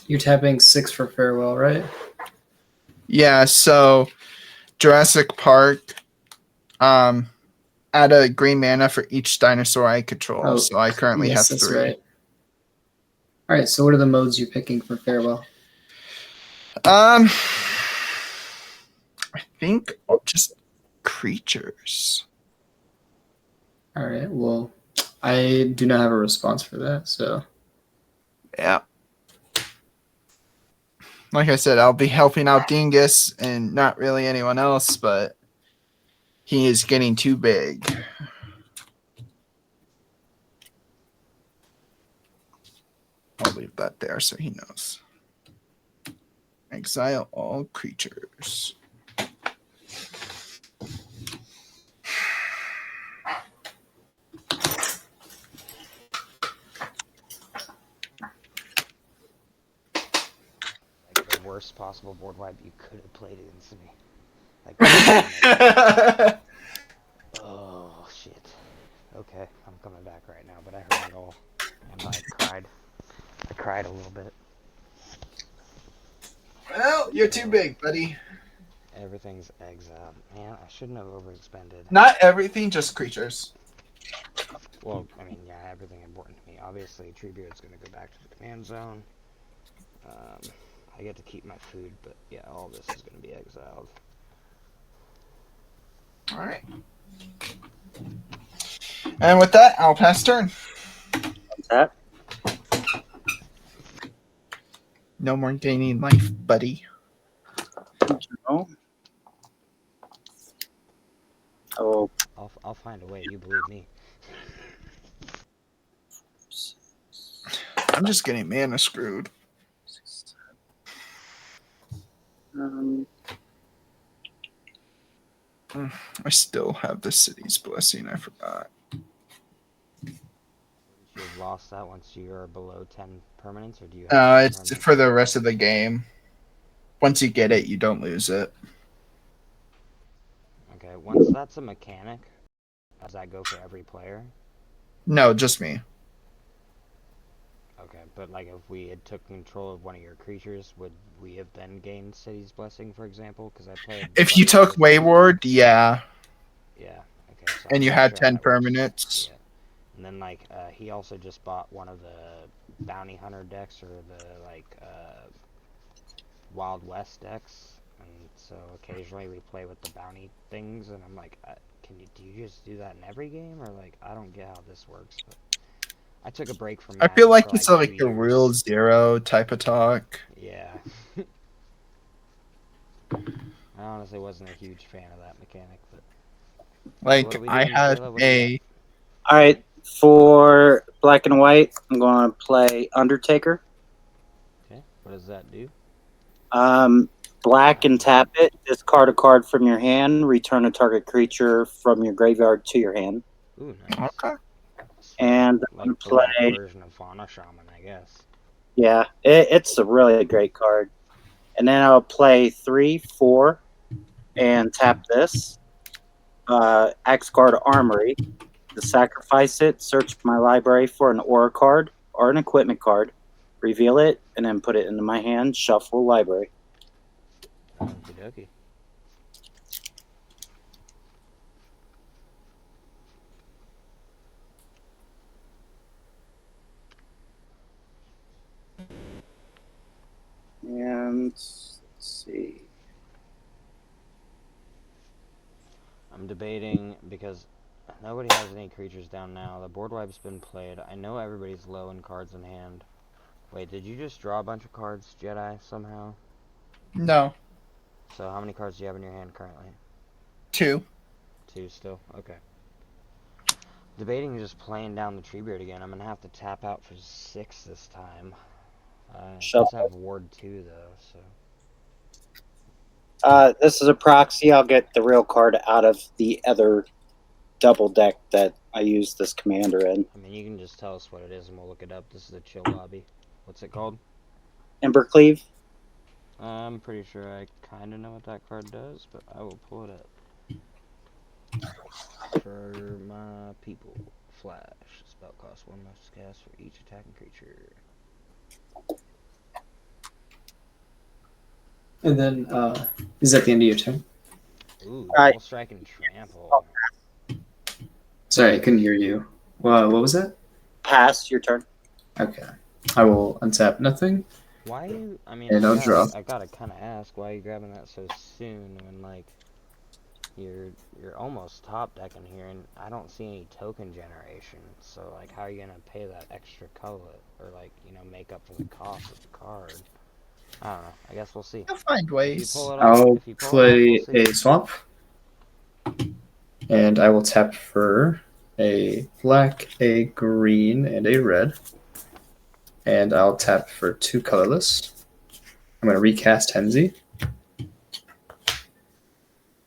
You're tapping 6 for farewell, right? Yeah, so Jurassic Park, add a green mana for each dinosaur I control. Oh, so I currently yes, have that's 3. right. All right. So what are the modes you're picking for farewell? I think just creatures. All right. Well, I do not have a response for that. So Yeah. Like I said, I'll be helping out Dingus and not really anyone else, but He is getting too big. I'll leave that there so he knows. Exile all creatures. Like the worst possible board wipe you could have played against me. Like, oh shit. Okay, I'm coming back right now, but I heard it all, and I cried. I cried a little bit. Well, you're too big, buddy. Everything's exiled. Man, I shouldn't have overexpended. Not everything, just creatures. Well, I mean, yeah, everything important to me. Obviously, Treebeard's gonna go back to the command zone. I get to keep my food, but yeah, all this is gonna be exiled. All right. And with that, I'll pass turn. That No more gaining life, buddy. no. Oh, I'll find a way. You believe me. I'm just getting mana screwed. um, I still have the city's blessing. I forgot. You've lost that once you're below 10 permanents, or do you have It's permanents? for the rest of the game. Once you get it, you don't lose it. Okay, once that's a mechanic, does that go for every player? No, just me. Okay, but like if we had took control of one of your creatures, would we have then gained City's Blessing, for example? Because I played... If you took Wayward, yeah, Yeah, okay. So and I'm you not had sure 10 how that works. permanents. Yeah. And then like, he also just bought one of the Bounty Hunter decks, or the like, Wild West decks. And so occasionally we play with the bounty things, and I'm like, do you just do that in every game? Or like, I don't get how this works, but... I took a break from I feel Magic like for it's like like 2 the years. real zero type of talk. Yeah. I honestly wasn't a huge fan of that mechanic, but... Like, what are we I doing, had Makayla? What do you all right. For black and white, I'm going to play Undertaker. got? Okay, what does that do? Black and tap it. Discard a card from your hand. Return a target creature from your graveyard to your hand. Ooh, nice. Okay. And I'm Like going the to black play. version of Fauna Shaman, I guess. Yeah, it's a really great card. And then I'll play 3, 4, and tap this. Axguard Armory. To sacrifice it, search my library for an aura card or an equipment card, reveal it, and then put it into my hand, shuffle library. Okie dokie. And let's see. I'm debating, because nobody has any creatures down now. The board wipe's been played. I know everybody's low in cards in hand. Wait, did you just draw a bunch of cards, Jedi, somehow? No. So how many cards do you have in your hand currently? 2. 2 still? Okay. Debating just playing down the Treebeard again. I'm gonna have to tap out for 6 this time. I Shuffle. just have Ward 2 though, so... This is a proxy. I'll get the real card out of the other double deck that I use this commander in. I mean, you can just tell us what it is and we'll look it up. This is a chill lobby. What's it called? Embercleave. I'm pretty sure I kind of know what that card does, but I will pull it up. For my people, Flash. Spell cost 1 less cast for each attacking creature. And then, is that the end of your turn? Ooh, Alright. double strike and trample. Sorry, I couldn't hear you. What was that? Pass, your turn. Okay. I will untap nothing. Why you, I mean, And I I'll gotta, draw. I gotta kind of ask, why are you grabbing that so soon when, like, you're almost top decking here, and I don't see any token generation, so, like, how are you gonna pay that extra color, or, like, you know, make up for the cost of the card? I don't know, I guess we'll see. I'll find If you ways. pull it off, I'll if you pull it off, play we'll see. a swamp. And I will tap for a black, a green, and a red. And I'll tap for 2 colorless. I'm going to recast Henzi.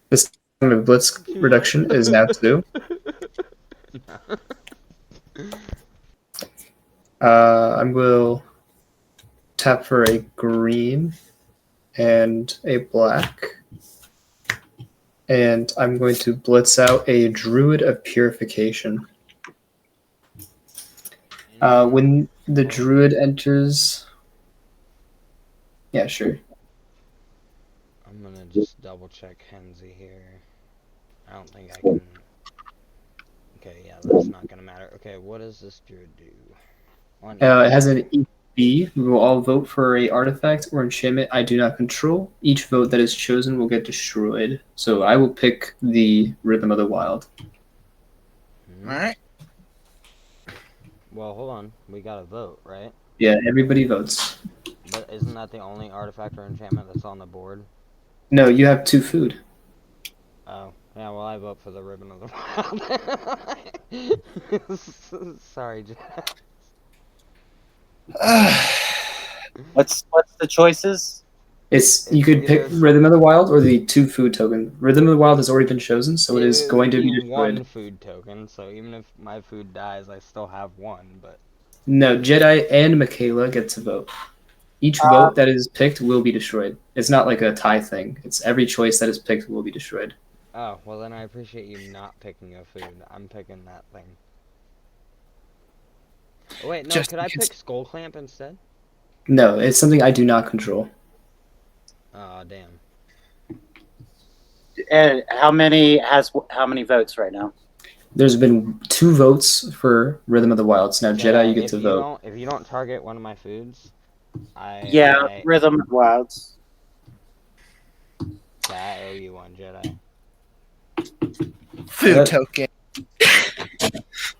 This time of Blitz reduction is now 2. I will tap for a green and a black. And I'm going to blitz out a Druid of Purification. When the Druid enters... Yeah, sure. I'm gonna just double check Henzi here. I don't think I can. Okay, yeah, that's not gonna matter. Okay, what does this druid do? It has an EB. We will all vote for a artifact or enchantment I do not control. Each vote that is chosen will get destroyed. So I will pick the Rhythm of the Wild. Hmm. Alright. Well, hold on. We gotta vote, right? Yeah, everybody votes. But isn't that the only artifact or enchantment that's on the board? No, you have 2 food. Oh, yeah, well, I vote for the Ribbon of the Wild. Sorry, Jack. What's the choices? You could pick Rhythm of the Wild or the 2 food token. Rhythm of the Wild has already been chosen, so it is going to be destroyed. One food token, so even if my food dies, I still have one, but... No, Jedi and Makayla get to vote. Each vote that is picked will be destroyed. It's not like a tie thing. It's every choice that is picked will be destroyed. Oh, well then I appreciate you not picking a food. I'm picking that thing. Oh, wait, no, could I pick Skull Clamp instead? No, it's something I do not control. Oh, damn. And how many votes right now? There's been 2 votes for Rhythm of the Wild. So now Jedi, you get to vote. If you don't target one of my foods, Rhythm of the Wilds. I owe you one, Jedi. Food token.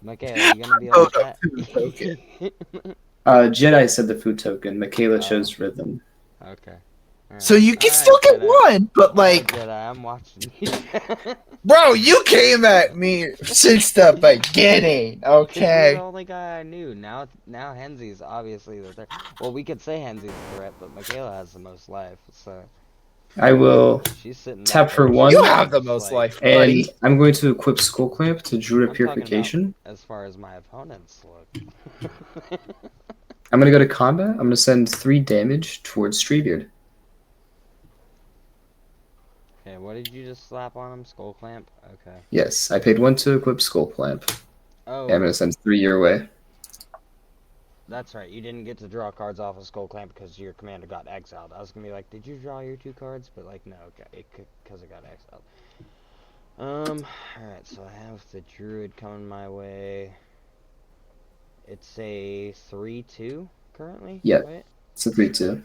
Makayla, you gonna be like that? Jedi said the food token. Makayla chose Rhythm. Okay. Right. So you can still get one, but like, Jedi, I'm watching you. bro, you came at me since the beginning. Okay. You're the only guy I knew. Now Henzi's obviously the threat. Well, we could say Henzi's the threat, but Makayla has the most life, so. I will tap for 1. You have the most life, buddy. And I'm going to equip Skull Clamp to Druid of Purification. As far as my opponents look. I'm going to go to combat. I'm going to send 3 damage towards Treebeard. Okay, what did you just slap on him? Skull Clamp? Okay. Yes, I paid 1 to equip Skull Clamp. Oh. And I'm going to send 3 your way. That's right, you didn't get to draw cards off of Skull Clamp because your commander got exiled. I was gonna be like, did you draw your 2 cards? But like, no, okay, because it got exiled. Alright, so I have the Druid coming my way. It's a 3/2 currently? Yeah, right? It's a 3/2.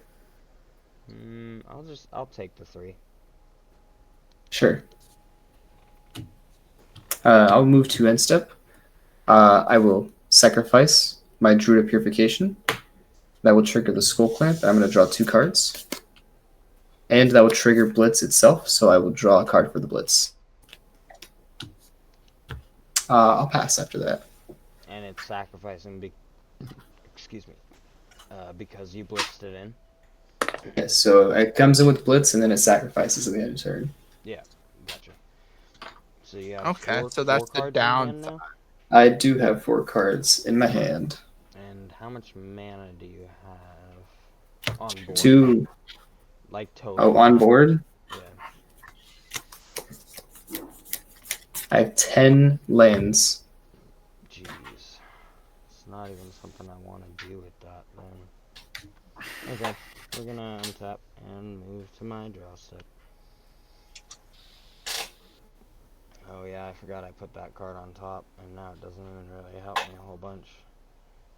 I'll take the 3. Sure. I'll move to end step. I will sacrifice my Druid of Purification. That will trigger the Skull Clamp. I'm going to draw 2 cards. And that will trigger Blitz itself, so I will draw a card for the Blitz. I'll pass after that. And it's sacrificing excuse me. Because you blitzed it in. Yeah, so it comes in with Blitz and then it sacrifices at the end of turn. Yeah, gotcha. So you have so that's the downside. I do have 4 cards in my hand. And how much mana do you have on board? 2. Like total. Oh, on board? Yeah. I have 10 lands. Jeez. It's not even something I want to do with that, then. Okay, we're gonna untap and move to my draw step. Oh yeah, I forgot I put that card on top, and now it doesn't even really help me a whole bunch.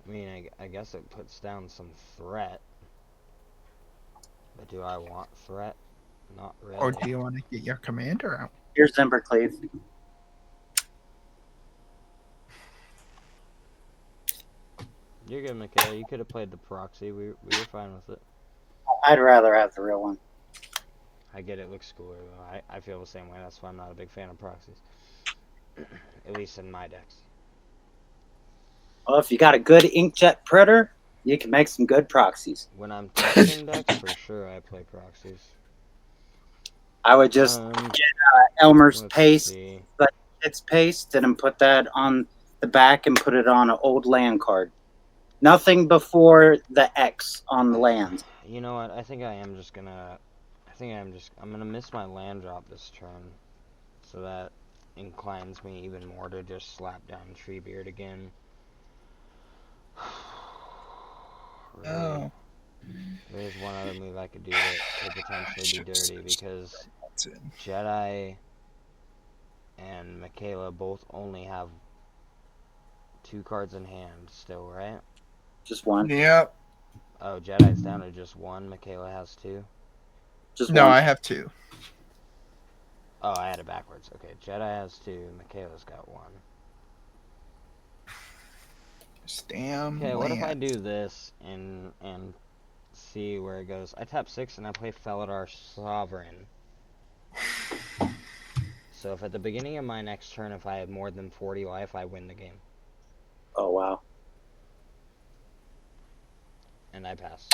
I mean, I guess it puts down some threat. But do I want threat? Not really. Or do you want to get your commander out? Here's Embercleave. You're good, Makayla. You could have played the proxy. We were fine with it. I'd rather have the real one. I get it looks cooler, though. I feel the same way. That's why I'm not a big fan of proxies. At least in my decks. Well, if you got a good inkjet printer, you can make some good proxies. When I'm testing decks, for sure I play proxies. I would just Elmer's Let's paste, see. but it's paste, and put that on the back and put it on an old land card. Nothing before the X on the land. You know what? I think I'm gonna miss my land drop this turn, so that inclines me even more to just slap down Treebeard again. Really. Oh. There's one other move I could do that could potentially be dirty, because Jedi and Makayla both only have 2 cards in hand still, right? Just one. Yep. Oh, Jedi's down to just 1. Makayla has 2. Just No, one. I have 2. Oh, I had it backwards. Okay, Jedi has 2. Makayla's got 1. Damn. Okay, what if I do this and see where it goes? I tap 6 and I play Felidar Sovereign. So if at the beginning of my next turn, if I have more than 40 life, I win the game. Oh, wow. And I pass.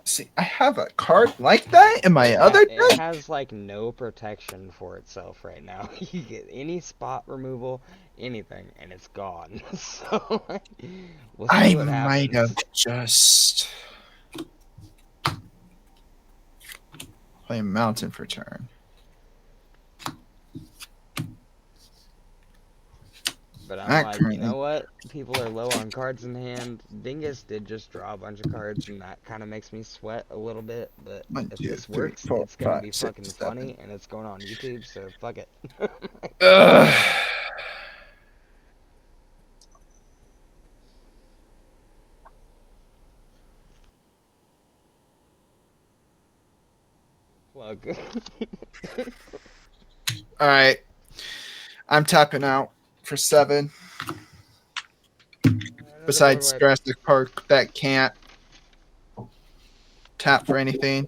See, I have a card like that in my other It deck. has like no protection for itself right now. You get any spot removal, anything, and it's gone. So we'll see I what might happens. have just play Mountain for turn. But I'm That like, currently- you know what? People are low on cards in hand. Dingus did just draw a bunch of cards, and that kind of makes me sweat a little bit. But 1, if 2, this 3, works, 4, it's gonna 5, be 6, fucking 7. funny, and it's going on YouTube. So fuck it. Ugh. Plug. All right. I'm tapping out for 7. Besides Jurassic Park that can't tap for anything.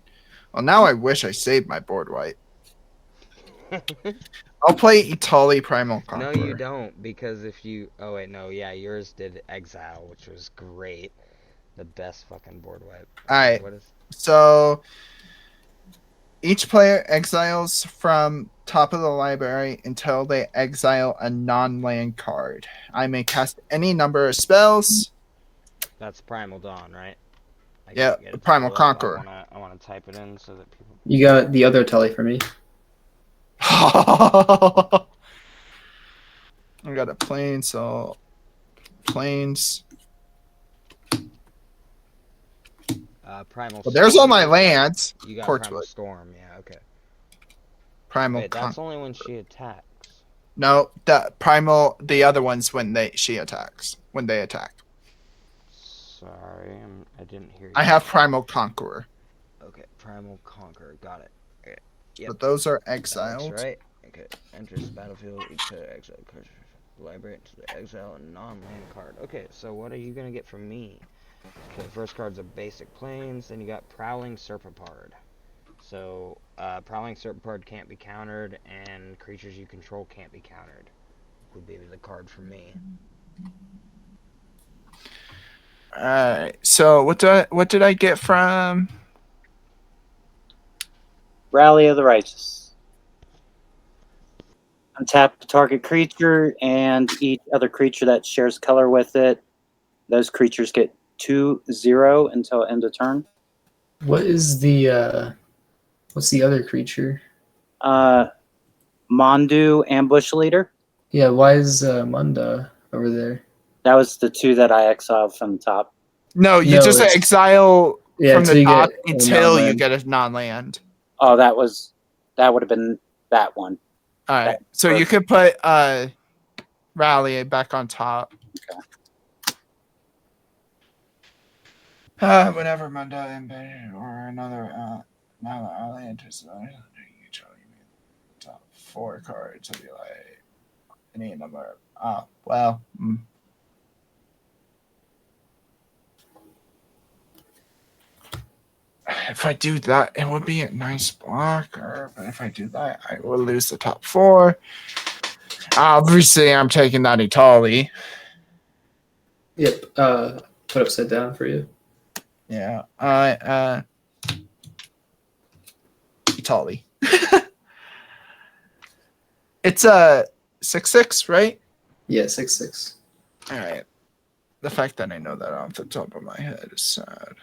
Well, now I wish I saved my board white. I'll play Itali Primal Conqueror. No, you don't, because if you... Oh, wait, no, yeah, yours did Exile, which was great. The best fucking board wipe. Alright, What is... so each player exiles from top of the library until they exile a non-land card. I may cast any number of spells. That's Primal Dawn, right? I Yeah, can't get it to Primal pull up. Conqueror. I wanna type it in so that people... You got the other tally for me. I got a plane, so planes. Primal Well, there's all Storm. my lands. You got Torchwood. Primal Storm, yeah, okay. Primal Wait, that's only when she attacks. No, the other ones when they attack. Sorry, I didn't hear you. I have Primal Conqueror. Okay, Primal Conqueror, got it. Okay. Yep. But those are That exiled. looks right. Okay, enters the battlefield, each player exile card, library into the exile a non-land card. Okay, so what are you gonna get from me? Okay, first card's a basic plains, then you got Prowling Serpapard. So, Prowling Serpapard can't be countered, and creatures you control can't be countered. Would be the card for me. Alright, so what did I get from Rally of the Righteous. Untap the target creature, and each other creature that shares color with it. Those creatures get 2/0 until end of turn. What is the what's the other creature? Mondu, Ambush Leader. Yeah, why is Munda over there? That was the 2 that I exiled from the top. No, you No, just it's- exile Yeah, from until the you top get a until you non-land. get a non-land. Oh, that would have been that one. Alright. So you could put Rally back on top. Okay. Whenever Munda embedded or another ally enters the top 4 cards of your life. Any number. Well. if I do that, it would be a nice blocker. But if I do that, I will lose the top 4. Obviously, I'm taking that Itali. Yep. Put upside down for you. Yeah, Itali. It's a 6/6, right? Yeah, 6/6. All right. The fact that I know that off the top of my head is sad.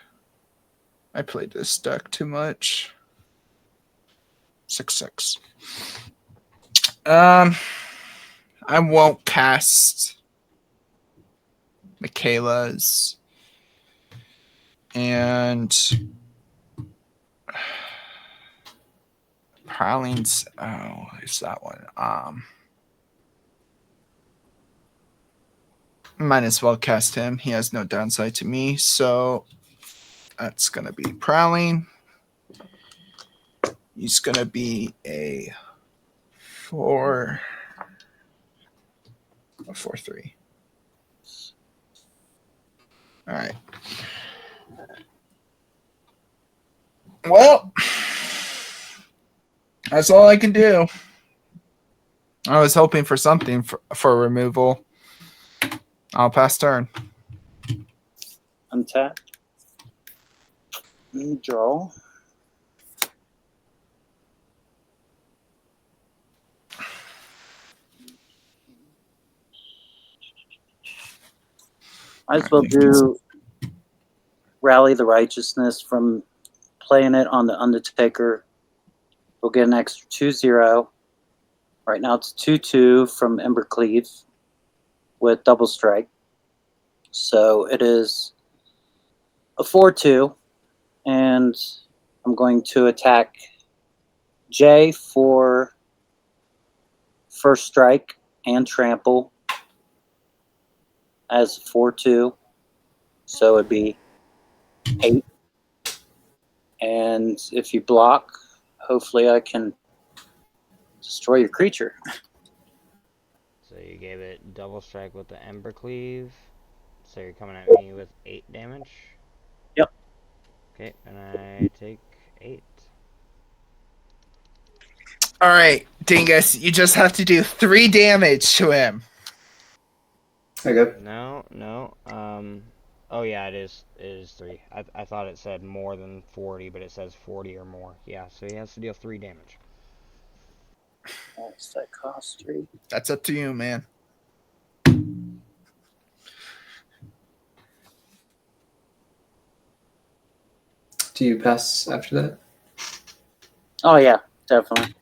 I played this deck too much. 6/6. I won't cast Makayla's and Prowling's. Oh, it's that one. Might as well cast him. He has no downside to me, so that's gonna be Prowling. He's gonna be a 4/3. All right. Well, that's all I can do. I was hoping for something for removal. I'll pass turn. Untap. Draw. Might as well do Rally the Righteousness from playing it on the Undertaker. We'll get an extra 2/0. Right now it's 2/2 from Embercleave with double strike. So it is a 4/2. And I'm going to attack Jay for first strike and trample as 4/2. So it'd be 8. And if you block, hopefully I can destroy your creature. So you gave it double strike with the Embercleave. So you're coming at me with 8 damage? Yep. Okay, and I take 8. All right, Dingus, you just have to do 3 damage to him. Okay. No. Oh yeah, it is 3. I thought it said more than 40, but it says 40 or more. Yeah, so he has to deal 3 damage. What's that cost? 3. That's up to you, man. Do you pass after that? Oh yeah, definitely.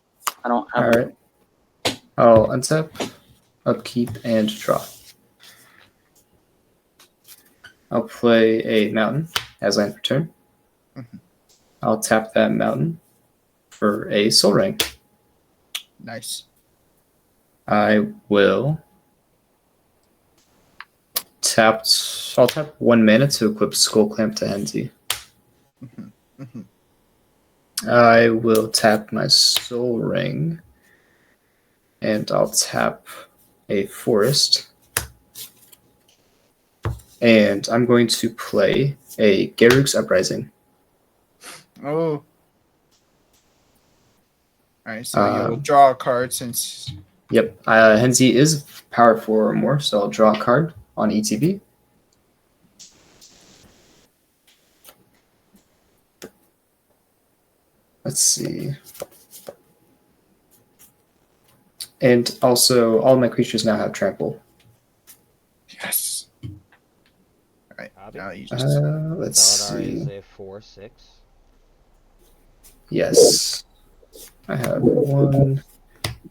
I don't have. All right. I'll untap, upkeep, and draw. I'll play a mountain as land for turn. Mhm. I'll tap that mountain for a soul ring. Nice. I will I'll tap 1 mana to equip Skull Clamp to Henty. Mhm. Mhm. I will tap my Soul Ring, and I'll tap a Forest. And I'm going to play a Garruk's Uprising. Oh. All right, so you'll draw a card since. Yep, Henty is power 4 or more, so I'll draw a card on ETB. Let's see. And also, all my creatures now have trample. Yes. All right, Copy. now you just. Let's Saladar is see. a 4/6. Yes. I have 1,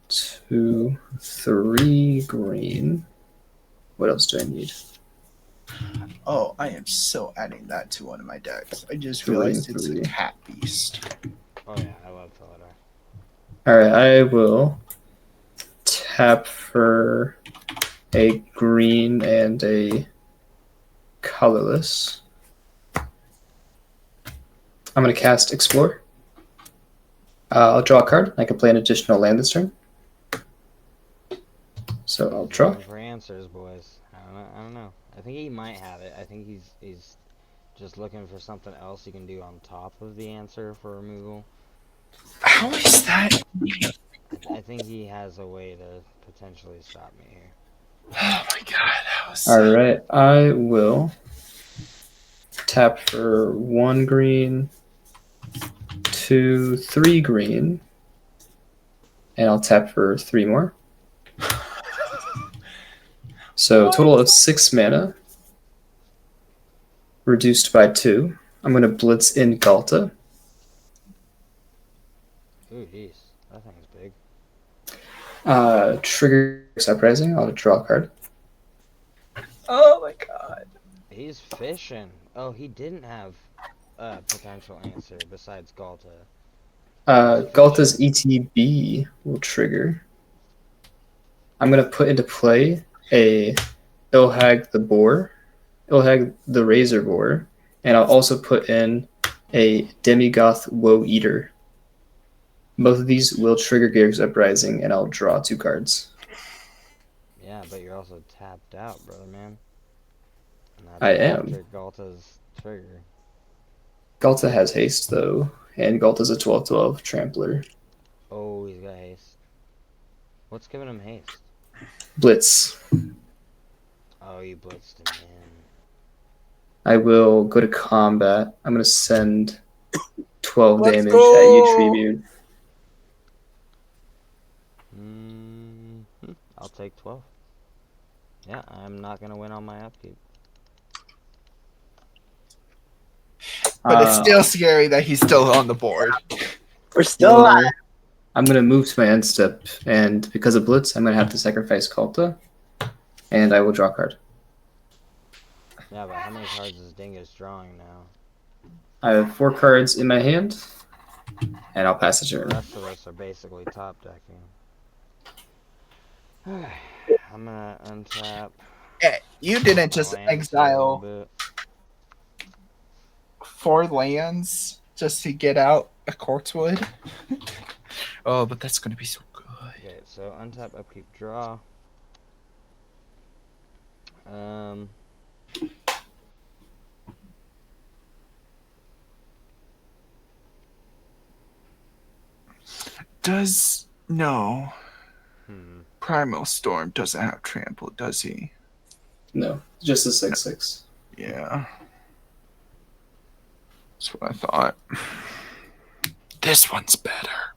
2, 3 green. What else do I need? Oh, I am so adding that to one of my decks. I just 3 realized and it's a 3. cat beast. Oh yeah, I love Saladar. Alright, I will tap for a green and a colorless. I'm going to cast Explore. I'll draw a card. I can play an additional land this turn. So I'll draw. Looking for answers, boys. I don't know. I think he might have it. I think he's just looking for something else you can do on top of the answer for removal. How is that? I think he has a way to potentially stop me here. Oh my god, that was. All right, I will tap for 1 green, 2, 3 green, and I'll tap for 3 more. So a total of 6 mana, reduced by 2. I'm going to blitz in Galta. Ooh, jeez. That thing's big. Trigger Uprising. I'll draw a card. Oh my god. He's fishing. Oh, he didn't have a potential answer besides Galta. Galta's ETB will trigger. I'm going to put into play a Ilhag the Razor Boar, and I'll also put in a Demigoth Woe Eater. Both of these will trigger Garruk's Uprising, and I'll draw 2 cards. Yeah, but you're also tapped out, brother man. And that's I am. after Galta's trigger. Galta has haste, though, and Galta's a 12/12 trampler. Oh, he's got haste. What's giving him haste? Blitz. Oh, you blitzed him in. I will go to combat. I'm going to send 12 Let's damage go! at you, Tribute. I'll take 12. Yeah, I'm not going to win on my upkeep. But it's still scary that he's still on the board. We're still alive. I'm going to move to my end step, and because of Blitz, I'm going to have to sacrifice Galta, and I will draw a card. Yeah, but how many cards is Dingus drawing now? I have 4 cards in my hand, and I'll pass the The turn. rest of us are basically top decking. I'm gonna untap. Yeah, you didn't just my lands a exile little bit. 4 lands just to get out a Corpsewood. Oh, but that's gonna be so good. Okay, so untap, upkeep, draw. No. Hmm. Primal Storm doesn't have trample, does he? No, just a 6/6. Yeah. That's what I thought. This one's better.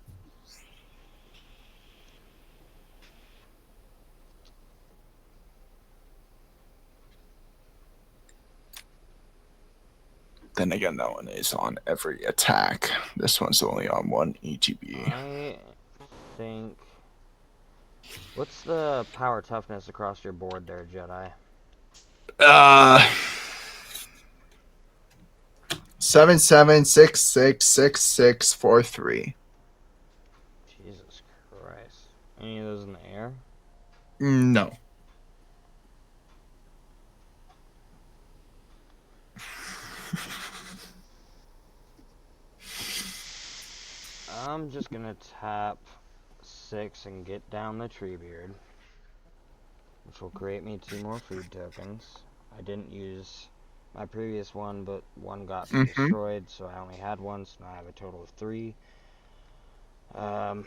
Then again, that one is on every attack. This one's only on 1 ETB. I think. What's the power toughness across your board there, Jedi? 77666643. Jesus Christ. Any of those in the air? No. I'm just gonna tap 6 and get down the Treebeard, which will create me 2 more food tokens. I didn't use my previous one, but one got destroyed, so I only had 1, so now I have a total of 3. And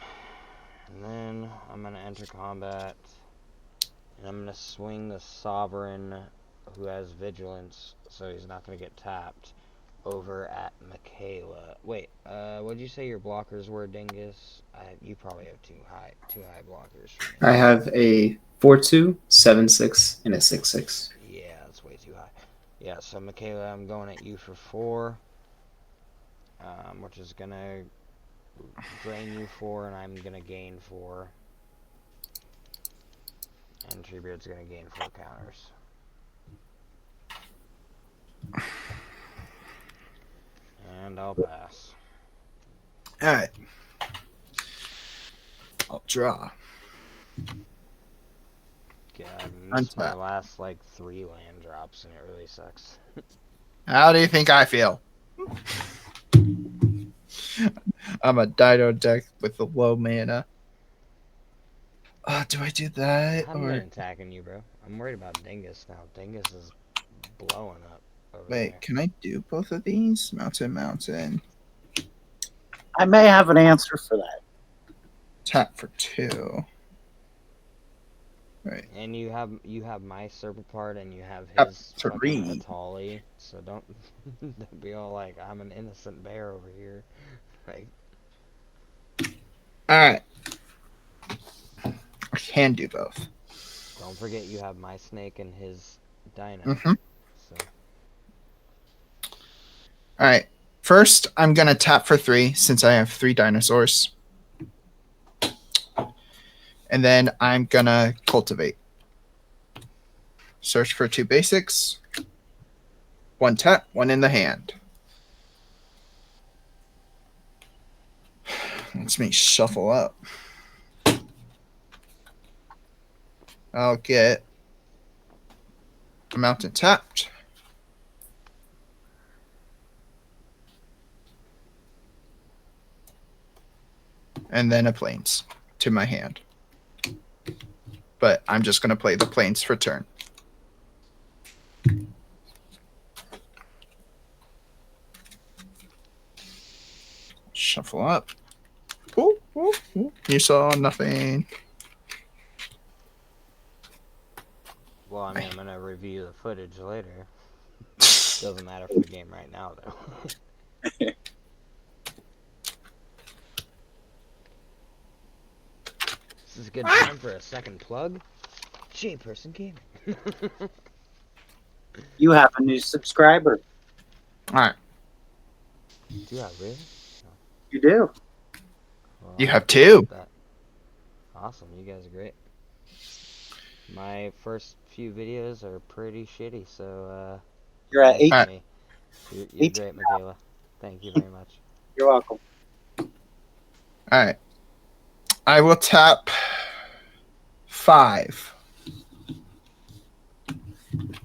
then I'm gonna enter combat, and I'm gonna swing the Sovereign, who has Vigilance, so he's not gonna get tapped, over at Makayla. Wait, what'd you say your blockers were, Dingus? You probably have too high blockers for me. I have a 4/2, 7/6, and a 6/6. Yeah, that's way too high. Yeah, so Makayla, I'm going at you for 4, which is gonna drain you 4, and I'm gonna gain 4. And Treebeard's gonna gain 4 counters. And I'll pass. Alright. I'll draw. God, I missed my last, like, 3 land drops, and it really sucks. How do you think I feel? I'm a Dido deck with the low mana. Do I do that? I haven't been attacking you, bro. I'm worried about Dingus now. Dingus is blowing up. over Wait, there. can I do both of these? Mountain. I may have an answer for that. Tap for 2. Right. And you have my serpent part, and you have Tap his 3. fucking Atali. So don't don't be all like I'm an innocent bear over here. Like, Alright. I can do both. don't forget you have my snake and his dino. Mm-hmm. So Alright. First, I'm going to tap for 3 since I have 3 dinosaurs. And then I'm going to cultivate. Search for 2 basics. 1 tap, 1 in the hand. Let's me shuffle up. I'll get a mountain tapped. And then a plains to my hand. But I'm just going to play the plains for turn. Shuffle up. Ooh, ooh, ooh. You saw nothing. well, I mean, I'm gonna review the footage later. Doesn't matter for the game right now, though. This is a good time for a second plug. J-Person Gaming. You have a new subscriber. All right. Do I really? You do. Well, You I'll have have to look 2. at that. Awesome, you guys are great. My first few videos are pretty shitty, so You're at thanks 8. to Alright. me. You're 18 great, Makayla. Thank you very much. You're welcome. All right. I will tap 5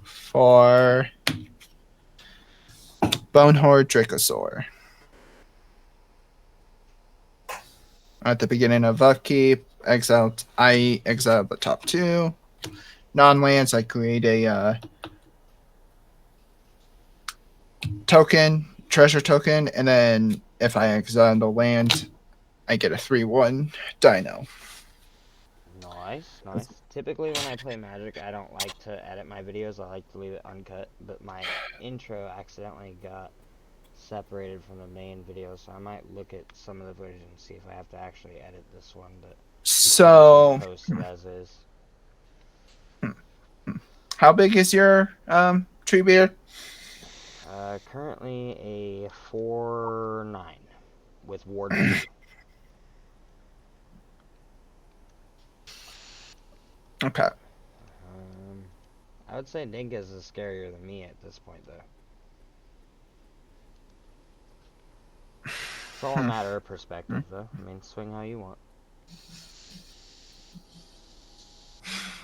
for Bonehorde Dracosaur. At the beginning of upkeep, I exile the top 2. Non-lands, I create a treasure token, and then if I exile the land, I get a 3/1 dino. Nice, nice. Typically when I play Magic, I don't like to edit my videos. I like to leave it uncut, but my intro accidentally got separated from the main video, so I might look at some of the footage and see if I have to actually edit this one, but So, post it as is. how big is your tree beard? Currently a 4/9 with Ward 2. Okay. I would say Dingus is scarier than me at this point, though. It's all a matter of perspective, though. I mean, swing how you want.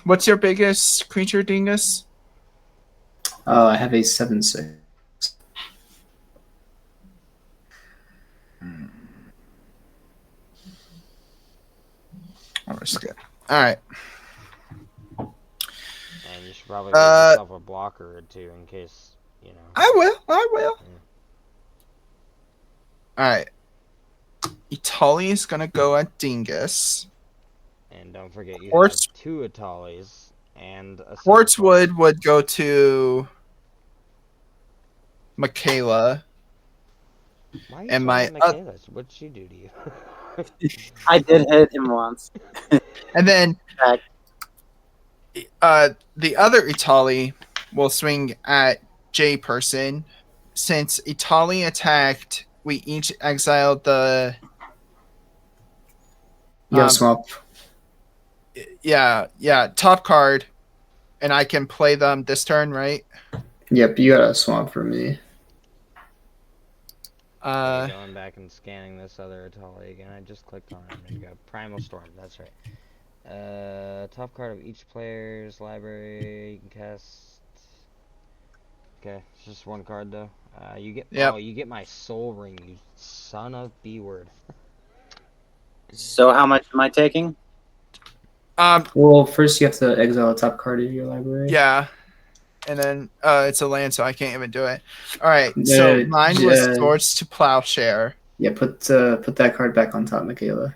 What's your biggest creature, Dingus? I have a 7/6. I'll risk it. All right. And you should probably leave yourself a blocker or two in case, you know. I will. Yeah. All right. Itali is going to go at Dingus. And don't forget you Horse- have 2 Atalis and a Quartzwood would go to Makayla. Why are you and my Makayla? What'd she do to you? I did hit him once. And then Back. the other Itali will swing at J-Person. Since Itali attacked, we each exiled the... You got a swamp. Yeah, top card. And I can play them this turn, right? Yep, you got a swamp for me. Going back and scanning this other Atali again. I just clicked on it. There you go. Primal Storm. That's right. Top card of each player's library. You can cast. Okay, it's just 1 card though. You get. Yep. Oh, you get my Soul Ring. You son of B word. So how much am I taking? Well, first you have to exile a top card of your library. Yeah. And then it's a land, so I can't even do it. All right, so mine was Swords to Plowshare. Yeah, put that card back on top, Michaela.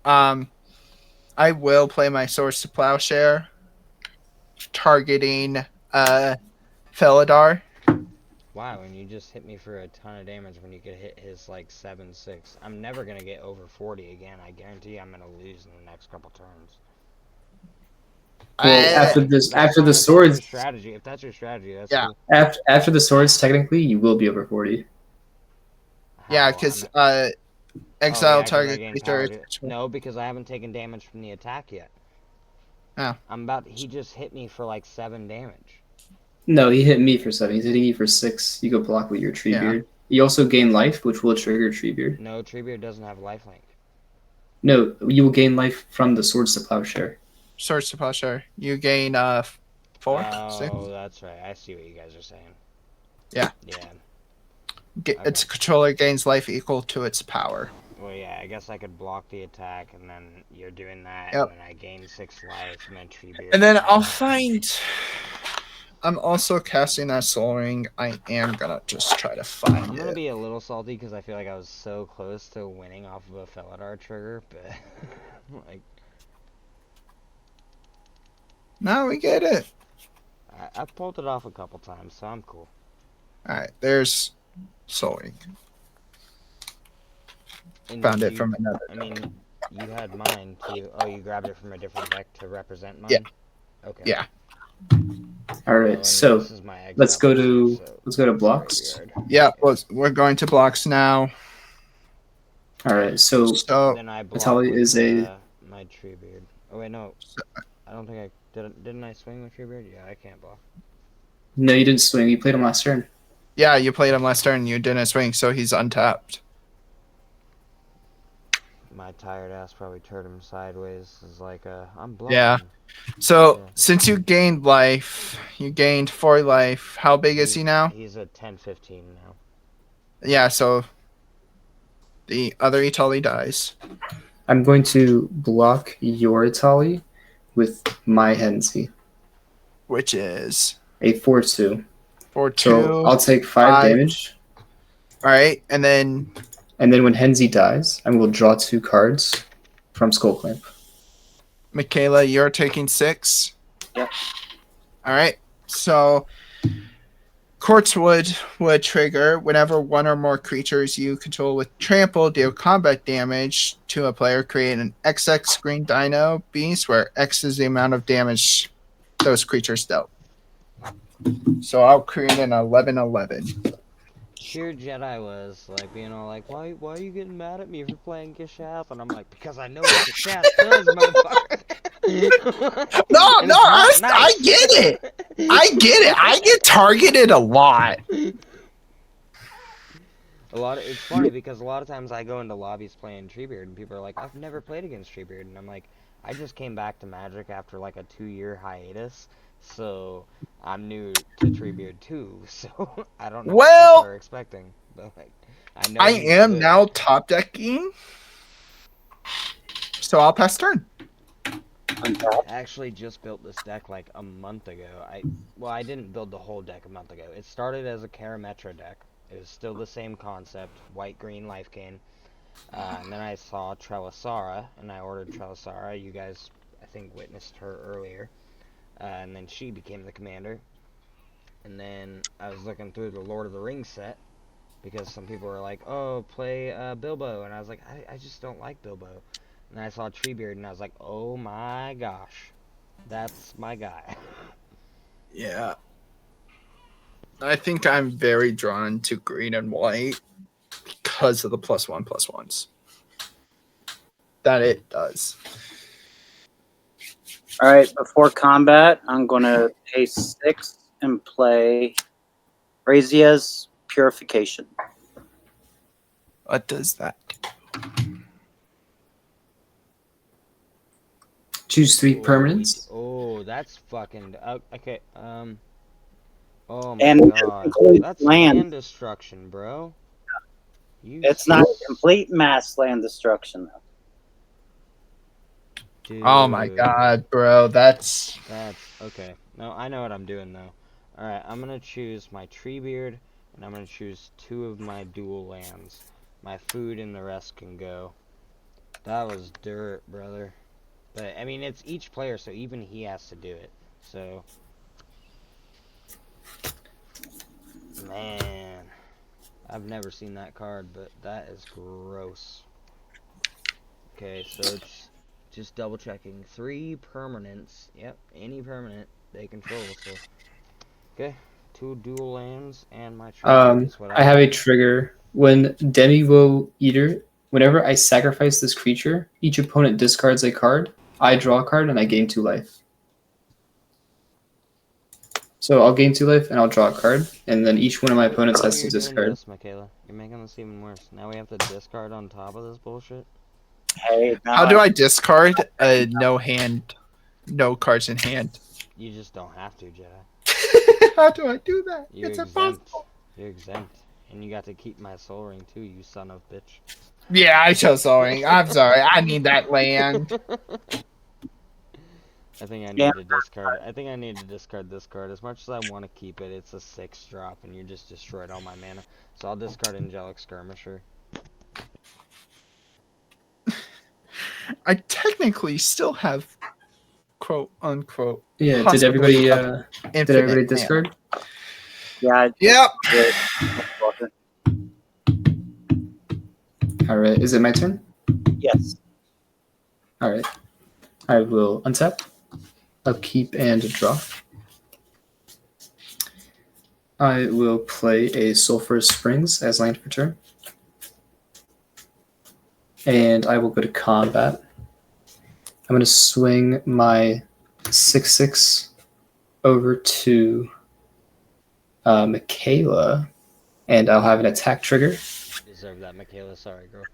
I will play my Swords to Plowshare, targeting Felidar. Wow, and you just hit me for a ton of damage when you could hit his like 7/6. I'm never gonna get over 40 again. I guarantee I'm gonna lose in the next couple turns. Well, after the swords, If that's your strategy, that's Yeah. cool. After the swords, technically, you will be over 40. Yeah, How? because Oh, exile yeah, 'cause I target gained creature. power no, because I haven't taken damage from the attack yet. Oh. He just hit me for like 7 damage. No, he hit me for 7. He's hitting you for 6. You go block with your Treebeard. You also gain life, which will trigger Treebeard. No, Treebeard doesn't have lifelink. No, you will gain life from the Swords to Plowshare. Swords to Plowshare. You gain 4, 6. Oh, that's right. I see what you guys are saying. Yeah. Yeah. Its controller gains life equal to its power. Well, yeah, I guess I could block the attack, and then you're doing that, Yep. and then I gain 6 life, and then Treebeard. And then I'll find... I'm also casting that Soul Ring. I am gonna just try to find I'm it. gonna be a little salty because I feel like I was so close to winning off of a Felidar trigger, but like... No, we get it. I pulled it off a couple times, so I'm cool. Alright, there's Soul Ring. And Found it from another I mean, you had mine too. Oh, you grabbed it from a different deck to represent mine? Yeah. Okay. Yeah. Alright, so let's go to blocks. Yeah, well, we're going to blocks now. Alright, so then I Vitaly is my Treebeard. Oh wait, no. I don't think I didn't I swing with Treebeard? Yeah, I can't block. No, you didn't swing. You played him last turn. Yeah, you played him last turn. You didn't swing, so he's untapped. My tired ass probably turned him sideways. Is like I'm blocking. Yeah. So since you gained life, you gained 4 life. How big is he now? He's a 10-15 now. Yeah, so the other Itali dies. I'm going to block your Itali with my Hensi. Which is a 4/2. 4/2. So I'll take 5 damage. Alright, and then when Hensi dies, I will draw 2 cards from Skullclamp. Makayla, you're taking 6. Yep. Alright, so Quartzwood would trigger whenever one or more creatures you control with trample deal combat damage to a player. Create an XX green dino beast where X is the amount of damage those creatures dealt. So I'll create an 11/11. Pure Jedi was like being all like, why are you getting mad at me for playing Gishath? And I'm like, because I know what Gishath does, motherfucker. No, I get it. I get targeted a lot. It's funny because a lot of times I go into lobbies playing Treebeard and people are like, I've never played against Treebeard, and I'm like, I just came back to Magic after like a 2-year hiatus, so I'm new to Treebeard too, so I don't know what people are expecting. But like, I am now top decking, so I'll pass turn. I actually just built this deck like a month ago. I didn't build the whole deck a month ago. It started as a Karametra deck. It was still the same concept, white-green life gain. And then I saw Trelisara, and I ordered Trelisara. You guys, I think, witnessed her earlier. And then she became the commander. And then I was looking through the Lord of the Rings set, because some people were like, oh, play Bilbo. And I was like, I just don't like Bilbo. And I saw Treebeard, and I was like, oh my gosh, that's my guy. Yeah. I think I'm very drawn to green and white because of the +1/+1s that it does. All right, before combat, I'm going to pay 6 and play Brazia's Purification. What does that do? Choose 3 permanents. Oh, that's fucking okay. Oh my And god, that's land destruction, bro. It's not complete mass land destruction, though. Dude, Oh my god, bro, that's Okay. No, I know what I'm doing though. Alright, I'm gonna choose my Treebeard, and I'm gonna choose 2 of my dual lands. My food and the rest can go. That was dirt, brother. But, I mean, it's each player, so even he has to do it. So... Man. I've never seen that card, but that is gross. Okay, so it's just double checking. 3 permanents. Yep, any permanent they control, so... Okay, 2 dual lands and my tree is what I have a trigger. When Demiwo Eater, whenever I sacrifice this creature, each opponent discards a card. I draw a card and I gain 2 life. So I'll gain 2 life and I'll draw a card, and then each one of my opponents has to You're doing discard. this, Makayla. You're making this even worse. Now we have to discard on top of this bullshit. Hey, now How do I discard a no cards in hand? You just don't have to, Jedi. How do I do that? You're It's exempt. impossible. You're exempt. And you got to keep my soul ring too, you son of bitch. Yeah, I chose Soaring. I'm sorry. I need that land. I think I need to discard. I think I need to discard this card. As much as I want to keep it, it's a 6 drop, and you just destroyed all my mana. So I'll discard Angelic Skirmisher. I technically still have quote unquote. Yeah, did possibility everybody of did everybody infinite discard? Yeah. Yep. Alright, is it my turn? Yes. Alright. I will untap, upkeep, and draw. I will play a Sulphurous Springs as land for turn. And I will go to combat. I'm going to swing my 6/6 over to Makayla, and I'll have an attack trigger. Deserve that, Makayla. Sorry, girl.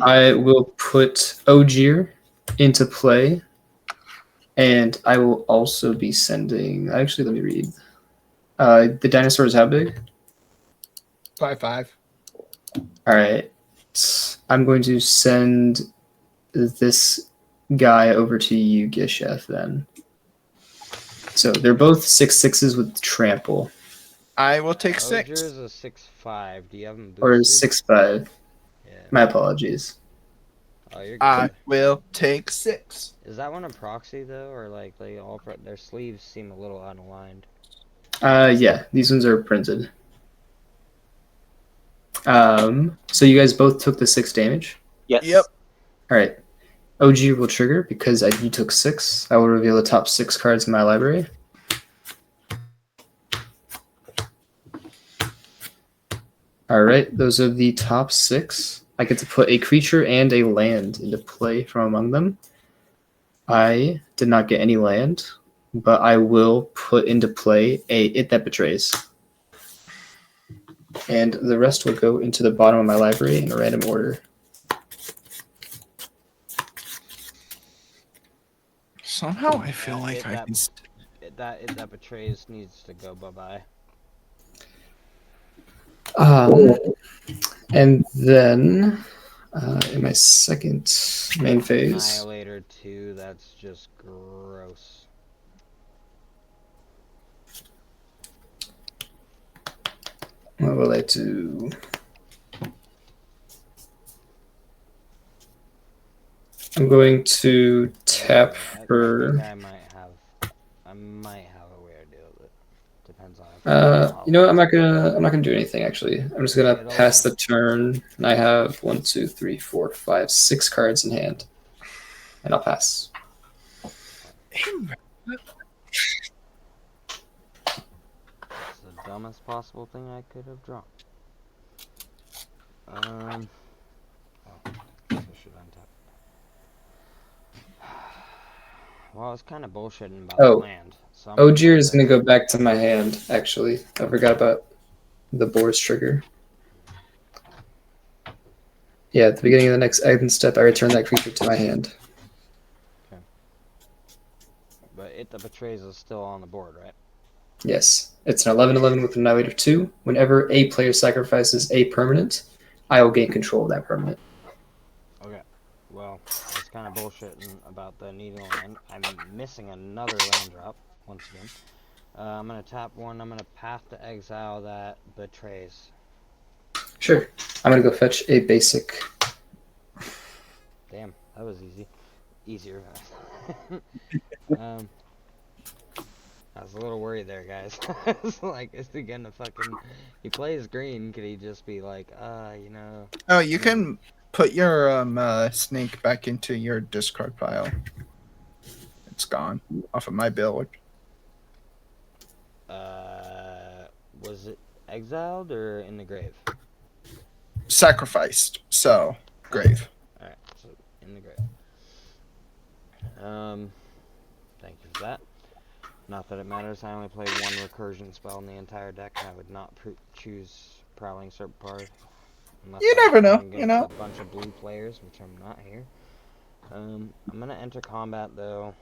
I will put Ogier into play, and I will also be sending... Actually, let me read. The dinosaur is how big? 5/5. All right. I'm going to send this guy over to you, Gisheth, then. So they're both 6/6s with trample. I will take Ogier 6. is a 6/5. Do you have him boosted? Or 6/5. Yeah. My apologies. Oh, you're good. I will take 6. Is that one a proxy though, or like they all their sleeves seem a little unaligned? Yeah, these ones are printed. So you guys both took the 6 damage? Yes. Yep. All right. OG will trigger because you took 6. I will reveal the top 6 cards in my library. All right, those are the top 6. I get to put a creature and a land into play from among them. I did not get any land, but I will put into play a It That Betrays. And the rest will go into the bottom of my library in a random order. Somehow I feel Yeah, like it- I that- can. That betrays needs to go bye-bye. And then in my second main phase, Annihilator 2, that's just gross. what will I do? I'm going to tap for. I might have a way to deal with it. Depends on. You know what? I'm not gonna do anything actually. I'm just gonna pass the turn, and I have 1, 2, 3, 4, 5, 6 cards in hand, and I'll pass. It's the dumbest possible thing I could have drawn. Oh, I should untap. Well, it's kind of bullshitting about the land. So Ogier is gonna go back to my hand. Actually, I forgot about the Boar's trigger. Yeah, at the beginning of the next action step, I return that creature to my hand. Okay. But It That Betrays is still on the board, right? Yes, it's an 11/11 with Annihilator 2. Whenever a player sacrifices a permanent, I will gain control of that permanent. Okay. Well, it's kind of bullshitting about the needing land. I'm missing another land drop once again. I'm gonna tap one. I'm gonna path to exile that betrays. Sure. I'm gonna go fetch a basic. Damn, that was easy. Easier. I was a little worried there, guys. It's like, is he gonna fucking... He plays green, could he just be like, you know... Oh, you can put your snake back into your discard pile. It's gone off of my build. Was it exiled or in the grave? Sacrificed. So, grave. Alright, so in the grave. Thank you for that. Not that it matters, I only played one recursion spell in the entire deck, and I would not choose Prowling Serpentard. Unless You I was never know, playing you against know. a bunch of blue players, which I'm not here. I'm gonna enter combat, though.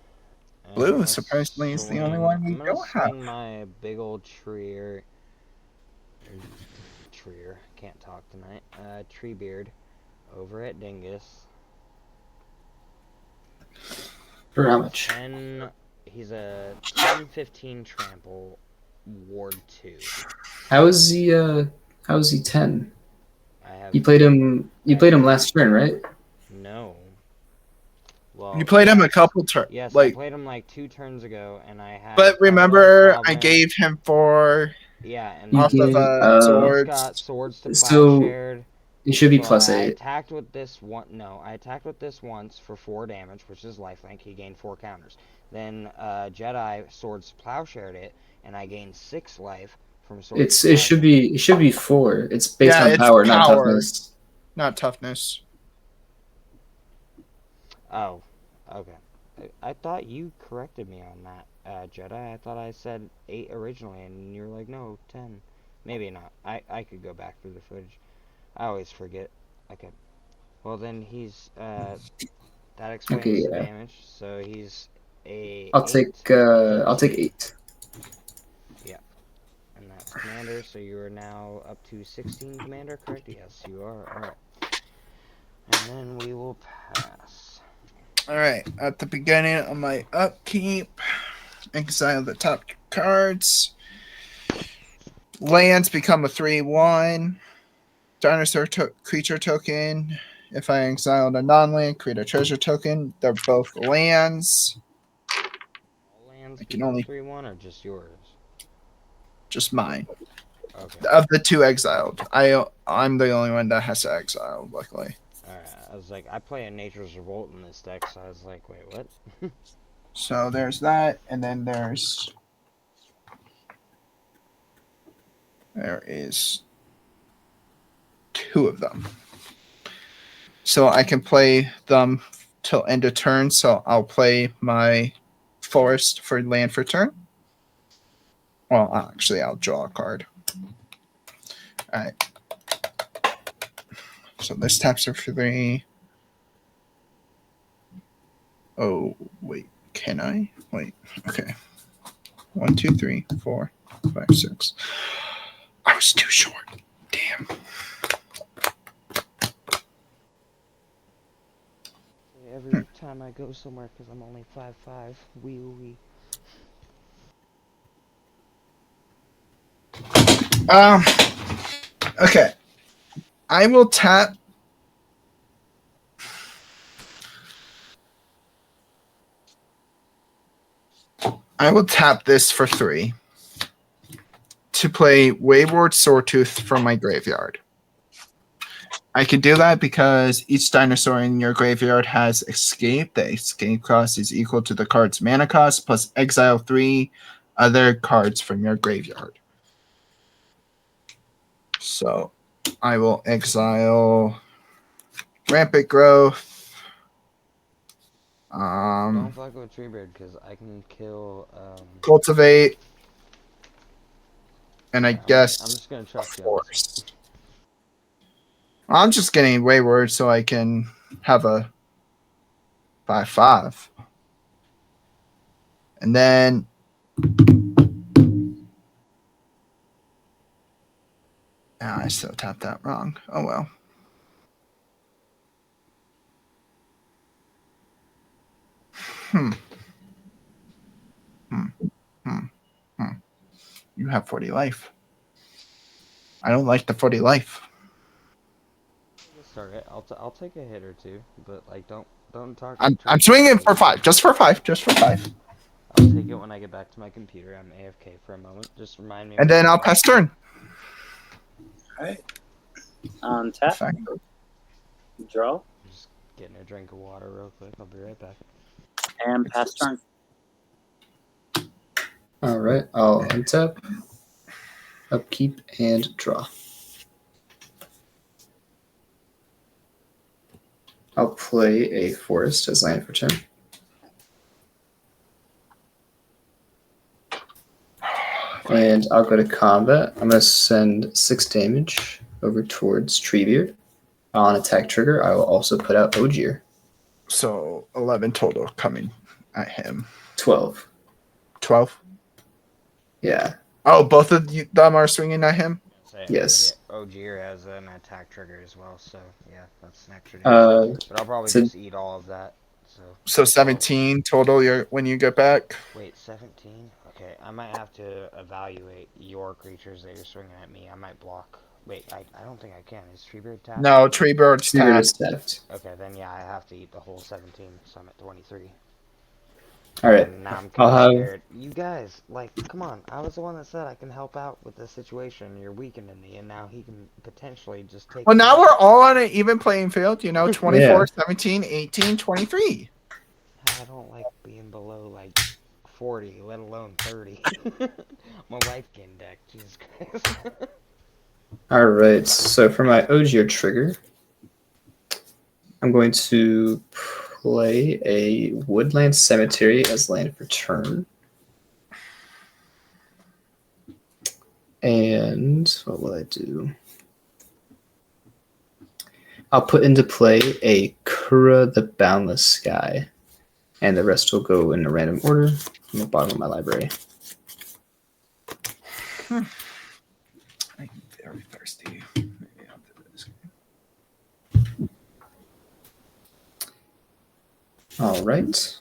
and I'm Blue, gonna surprisingly, is the only swing- one we I'm gonna don't have. swing my big old can't talk tonight. Treebeard over at Dingus. For how much? 10, he's a 10-15 trample, ward 2. How is he 10? I have You played him last turn, right? no. Well, You played him a yes. couple turns. Yes, I Like, played him like 2 turns ago, and I had. but remember, I gave him 4 Yeah, and You off gave- of he's swords. got swords to So- plowshared. It should be So plus I 8. attacked with this one. No, I attacked with this once for 4 damage, which is lifelink. He gained 4 counters. Then Jedi swords to plowshared it, and I gained 6 life from swords. It should be 4. It's based Yeah, on it's power, not power. toughness. Not toughness. Oh, okay. I thought you corrected me on that, Jedi. I thought I said 8 originally, and you were like, no, 10. Maybe not. I could go back through the footage. I always forget. Okay. Well, then he's, that explains Okay, the yeah. damage. So he's a I'll 8, take 8. and that's Commander, so you are now up to 16 Commander, correct? Yes, you are. Alright. And then we will pass. Alright, at the beginning of my upkeep, exile the top 2 cards. Lands become a 3/1. Dinosaur creature token. If I exiled a non-land, create a treasure token. They're both lands. All lands I can become only- 3/1 or just yours? Just mine. Okay. Of the 2 exiled, I'm the only one that has to exile, luckily. Alright, I was like, I play a Nature's Revolt in this deck, so I was like, wait, what? So there's that, and then there is 2 of them. So I can play them till end of turn, so I'll play my forest for land for turn. Well, actually, I'll draw a card. Alright. So this taps are for 3. Oh, wait. Can I? Wait. Okay. 1, 2, 3, 4, 5, 6. I was too short. Damn. Every time I go somewhere, because I'm only 5'5", wee. Okay. I will tap. I will tap this for 3 to play Wayward Sawtooth from my graveyard. I can do that because each dinosaur in your graveyard has escape. The escape cost is equal to the card's mana cost plus exile 3 other cards from your graveyard. So I will exile Rampant Growth. Don't fuck with Treebeard, because I can kill, Cultivate. And I guess I'm just gonna trust you on this. Force. I'm just getting Wayward so I can have a 5/5. And then I still tapped that wrong. Oh well. Hmm. Hmm. Hmm. Hmm. You have 40 life. I don't like the 40 life. Start it. I'll take a hit or two, but like don't talk. I'm swinging for 5. Just for 5. Just for 5. I'll take it when I get back to my computer. I'm AFK for a moment. Just remind me. And when then you I'll start. pass turn. Alright. Untap. Fact. Draw. Just getting a drink of water real quick. I'll be right back. And pass turn. All right, I'll untap, upkeep, and draw. I'll play a forest as land for turn. And I'll go to combat. I'm going to send 6 damage over towards Treebeard. On attack trigger, I will also put out Ogier. So 11 total coming at him. 12. 12. Yeah. Oh, both of them are swinging at him? Yes. Ogier has an attack trigger as well, so yeah, that's an extra Uh, damage. But I'll probably so- just eat all of that. So 17 total when you get back? Wait, 17? Okay, I might have to evaluate your creatures that you're swinging at me. I might block. Wait, I don't think I can. Is Treebeard tapped? No, Treebird's Treebeard tapped. is tapped. Okay, then yeah, I have to eat the whole 17, so I'm at 23. All right. And now I'm I'll kind of have. scared. You guys, like, come on. I was the one that said I can help out with this situation. You're weakening me, and now he can potentially just take. Well, me now out. we're all on an even playing field. 24, Yeah. 17, 18, 23. I don't like being below, like, 40, let alone 30. My wife getting decked. Jesus Christ. All right. So for my Ogier trigger, I'm going to play a Woodland Cemetery as land for turn. And what will I do? I'll put into play a Kura the Boundless Sky, and the rest will go in a random order from the bottom of my library. I'm very thirsty. Maybe I'll do this. All right.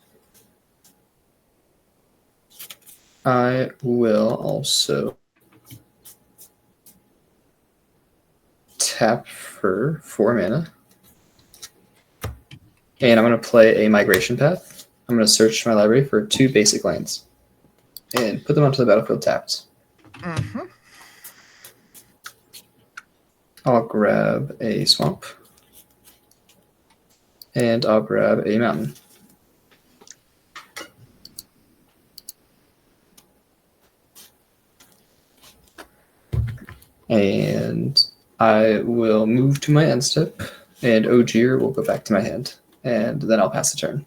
I will also tap for 4 mana. And I'm going to play a Migration Path. I'm going to search my library for 2 basic lands and put them onto the battlefield tapped. Mm-hmm. I'll grab a swamp. And I'll grab a mountain. And I will move to my end step, and Ogier will go back to my hand. And then I'll pass the turn.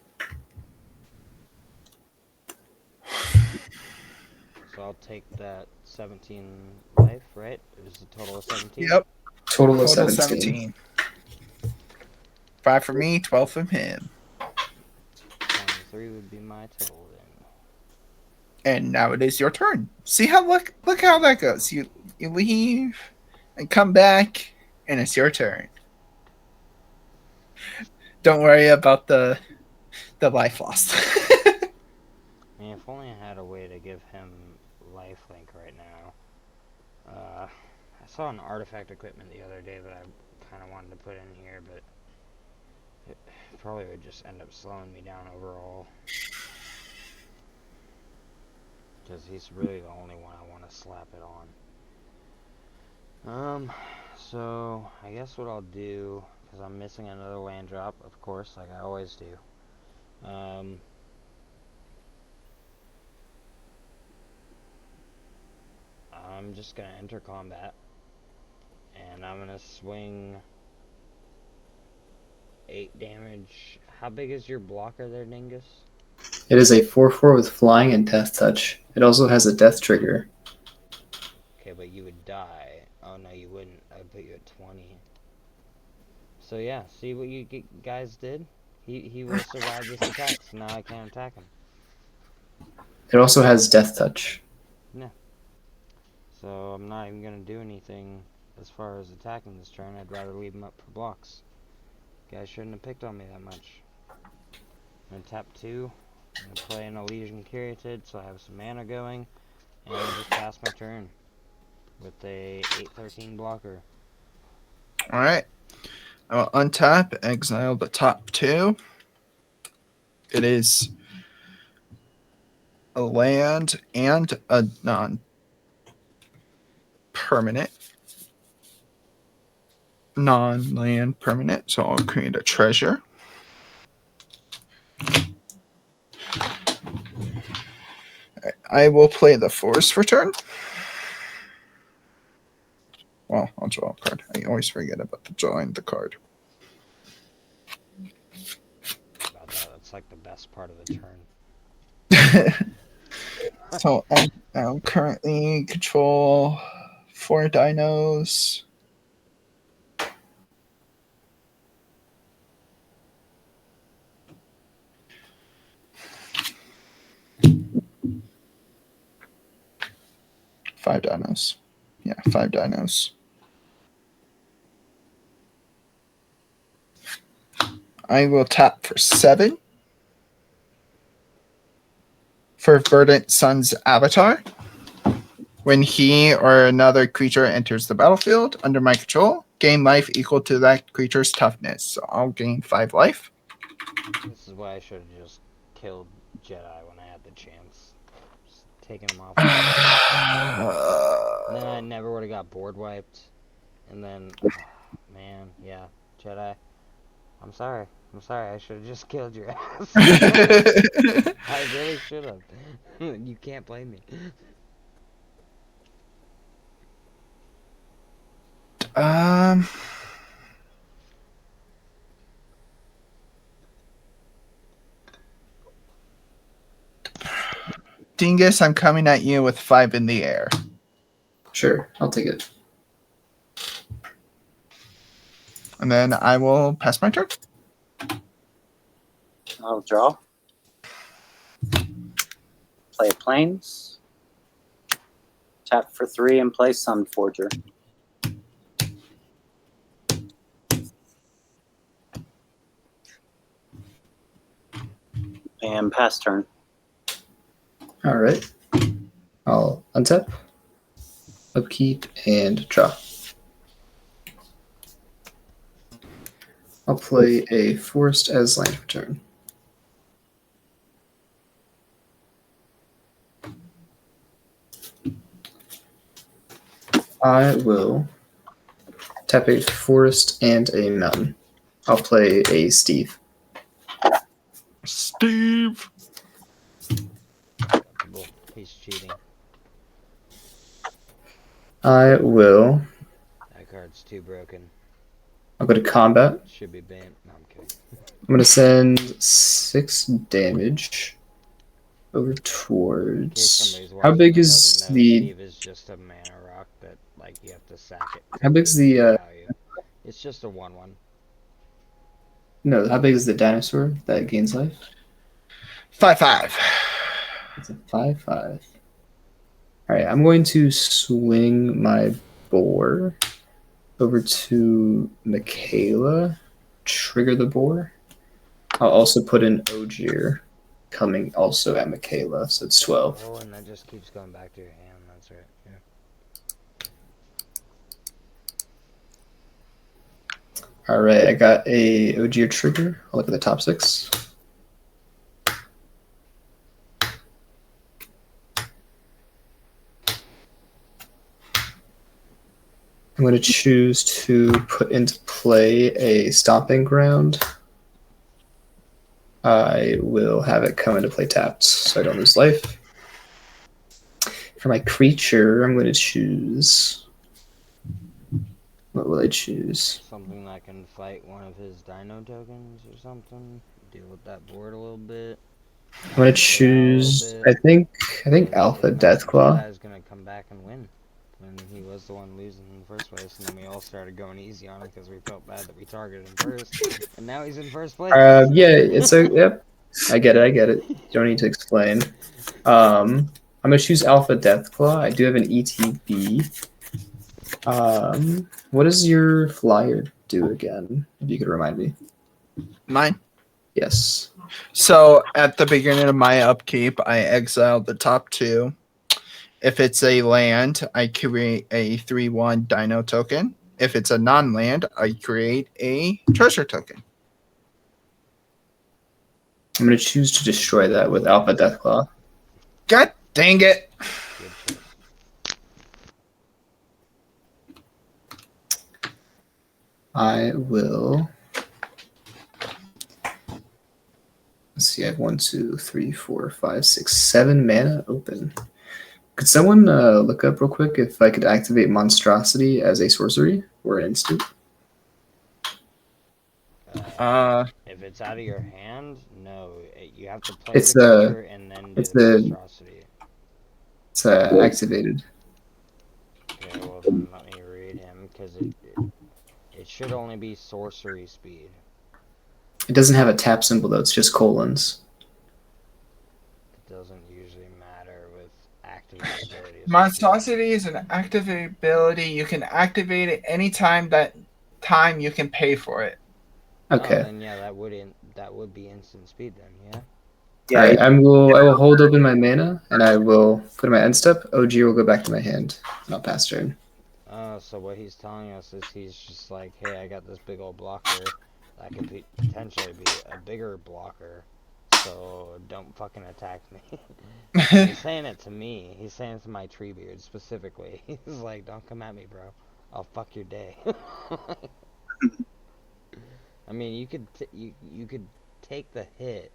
So I'll take that 17 life, right? It was a total of 17? Yep. Total of Total 17. 5 for me, 12 from him. 23 would be my total then. And now it is your turn. See how look how that goes. You leave and come back, and it's your turn. Don't worry about the life lost. I mean, if only I had a way to give him lifelink right now. I saw an artifact equipment the other day that I kind of wanted to put in here, but it probably would just end up slowing me down overall. Because he's really the only one I want to slap it on. So I guess what I'll do, because I'm missing another land drop, of course, like I always do. I'm just gonna enter combat, and I'm gonna swing 8 damage. How big is your blocker there, Dingus? It is a 4/4 with flying and death touch. It also has a death trigger. Okay, but you would die. Oh no, you wouldn't. I would put you at 20. So yeah, see what you guys did? He will survive this attack, so now I can't attack him. It also has death touch. So I'm not even gonna do anything as far as attacking this turn. I'd rather leave him up for blocks. Guys shouldn't have picked on me that much. I'm gonna tap 2. I'm gonna play an Elysian Caryatid, so I have some mana going, and just pass my turn with a 8/13 blocker. All right. I will untap, exile the top 2. It is a land and a non-permanent. Non-land permanent, so I'll create a treasure. I will play the forest for turn. Well, I'll draw a card. I always forget about drawing the card. About that, that's like the best part of the turn. So I currently control 4 dinos. Five dinos. Yeah, 5 dinos. I will tap for 7 for Verdant Sun's Avatar. When he or another creature enters the battlefield under my control, gain life equal to that creature's toughness. So I'll gain 5 life. This is why I should have just killed Jedi when I had the chance. Just taking him off. And then I never would have got board wiped. And then, man, yeah, Jedi. I'm sorry. I should have just killed your ass. I really should have. You can't blame me. Dingus, I'm coming at you with 5 in the air. Sure, I'll take it. And then I will pass my turn. I'll draw. Play Plains. Tap for 3 and play Sunforger. And pass turn. All right. I'll untap, upkeep, and draw. I'll play a forest as land for turn. I will tap a forest and a mountain. I'll play a Steve. Steve. He's cheating. I will. That card's too broken. I'll go to combat. Should be banned. No, I'm kidding. I'm going to send 6 damage over In case towards. somebody's How watching big that is doesn't know, the? Steve is just a mana rock that like you have to sack it. How big's the? Value. It's just a 1/1. No, how big is the dinosaur that gains life? 5/5. It's a 5/5. All right, I'm going to swing my boar over to Makayla. Trigger the boar. I'll also put in Ogier coming also at Makayla, so it's 12. Oh, and that just keeps going back to your hand. That's right. Yeah. All right, I got a Ogier trigger. I'll look at the top 6. I'm going to choose to put into play a Stomping Ground. I will have it come into play tapped so I don't lose life. For my creature, I'm going to choose... What will I choose? Something that can fight one of his dino tokens or something. Deal with that board a little bit. I'm going to choose... I think Alpha Deathclaw. Is gonna come back and win. When he was the one losing in the first place, and then we all started going easy on him because we felt bad that we targeted him first, and now he's in first place. Yeah, it's a yep. I get it. You don't need to explain. I'm gonna choose Alpha Deathclaw. I do have an ETB. What does your flyer do again? If you could remind me. Mine. Yes. So at the beginning of my upkeep, I exile the top 2. If it's a land, I create a 3/1 Dino token. If it's a non-land, I create a treasure token. I'm going to choose to destroy that with Alpha Deathclaw. God dang it! Good choice. I will. Let's see, I have 1, 2, 3, 4, 5, 6, 7 mana open. Could someone look up real quick if I could activate Monstrosity as a sorcery or an instant? If it's out of your hand, no. You have to play It's the creature and then do it's the monstrosity. It's activated. Okay, well then let me read him, because it should only be sorcery speed. It doesn't have a tap symbol though. It's just colons. It doesn't usually matter with activated abilities. Monstrosity is an active ability. You can activate it anytime time you can pay for it. Okay. Oh, then yeah, that would be instant speed then, yeah. Yeah, All right. I will hold open my mana and I will put in my end step. OG will go back to my hand and I'll pass turn. So what he's telling us is he's just like, hey, I got this big old blocker that could potentially be a bigger blocker, so don't fucking attack me. He's saying it to me. He's saying it to my Treebeard specifically. He's like, don't come at me, bro. I'll fuck your day. I mean, you could you could take the hit,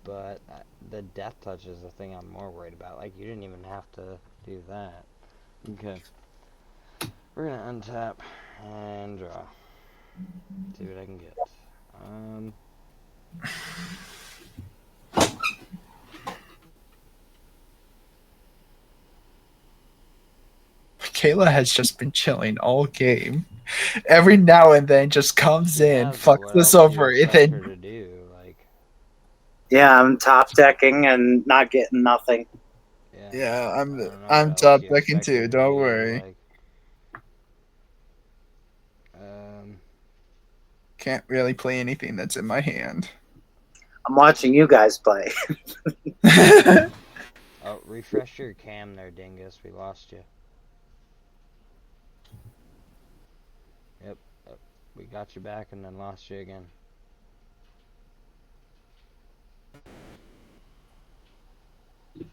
but the death touch is the thing I'm more worried about. Like, you didn't even have to do that. Okay. We're gonna untap and draw. See what I can get. Kayla has just been chilling all game. Every now and then just comes in, fucks us over, and then to do, like, yeah, I'm top decking and not getting nothing. yeah, I don't know I'm what else top you decking expect her too. to Don't do, worry. like, Can't really play anything that's in my hand. I'm watching you guys play. oh, refresh your cam there, Dingus. We lost you. Yep. We got you back and then lost you again.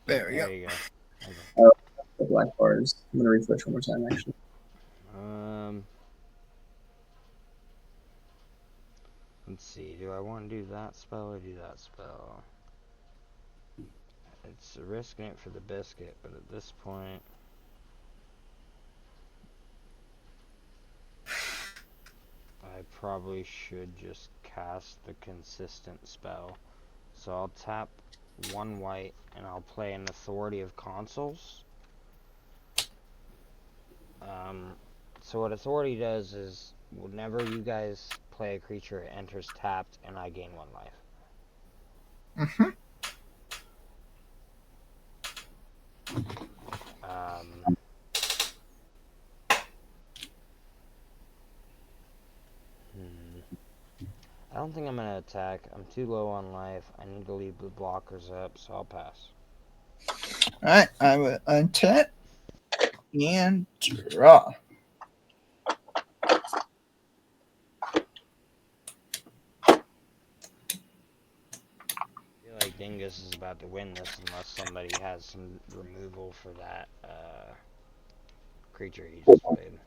There we go. You go. Okay. The black bars. I'm gonna refresh one more time actually. Let's see. Do I want to do that spell or do that spell? It's risking it for the biscuit, but at this point, I probably should just cast the consistent spell. So I'll tap 1 white and I'll play an Authority of Consuls. So what Authority does is whenever you guys play a creature, it enters tapped and I gain 1 life. Mm-hmm. I don't think I'm going to attack. I'm too low on life. I need to leave the blockers up, so I'll pass. Alright, I will untap and draw. I feel like Dingus is about to win this unless somebody has some removal for that creature he just played.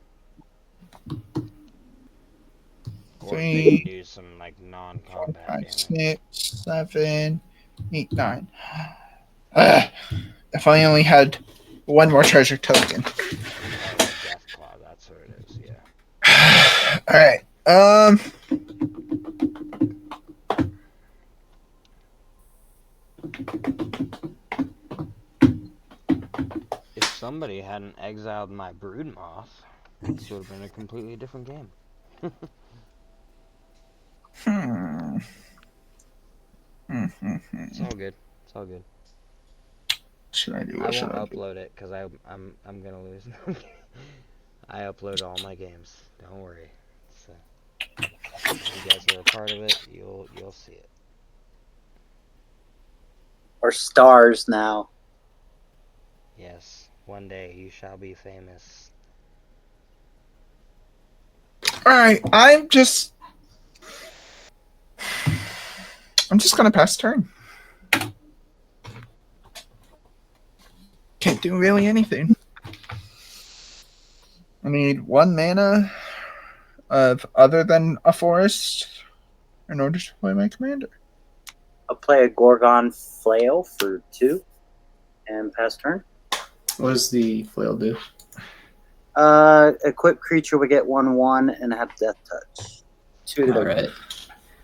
Or if they can do some like non-combat 5, damage. 6, 7, 8, 9. If I only had 1 more treasure token. Deathclaw, that's what it is, yeah. Alright. If somebody hadn't exiled my Broodmoth, this would have been a completely different game. It's all good. It's all good. Should I do? I won't upload it because I'm gonna lose. I upload all my games. Don't worry. So. If you guys are a part of it, you'll see it. Or stars now. Yes, one day you shall be famous. Alright, I'm just gonna pass turn. Can't do really anything. I need 1 mana of other than a forest in order to play my commander. I'll play a Gorgon Flail for 2 and pass turn. What does the flail do? Equipped creature would get 1/1 and have Death Touch. 2 to All the right.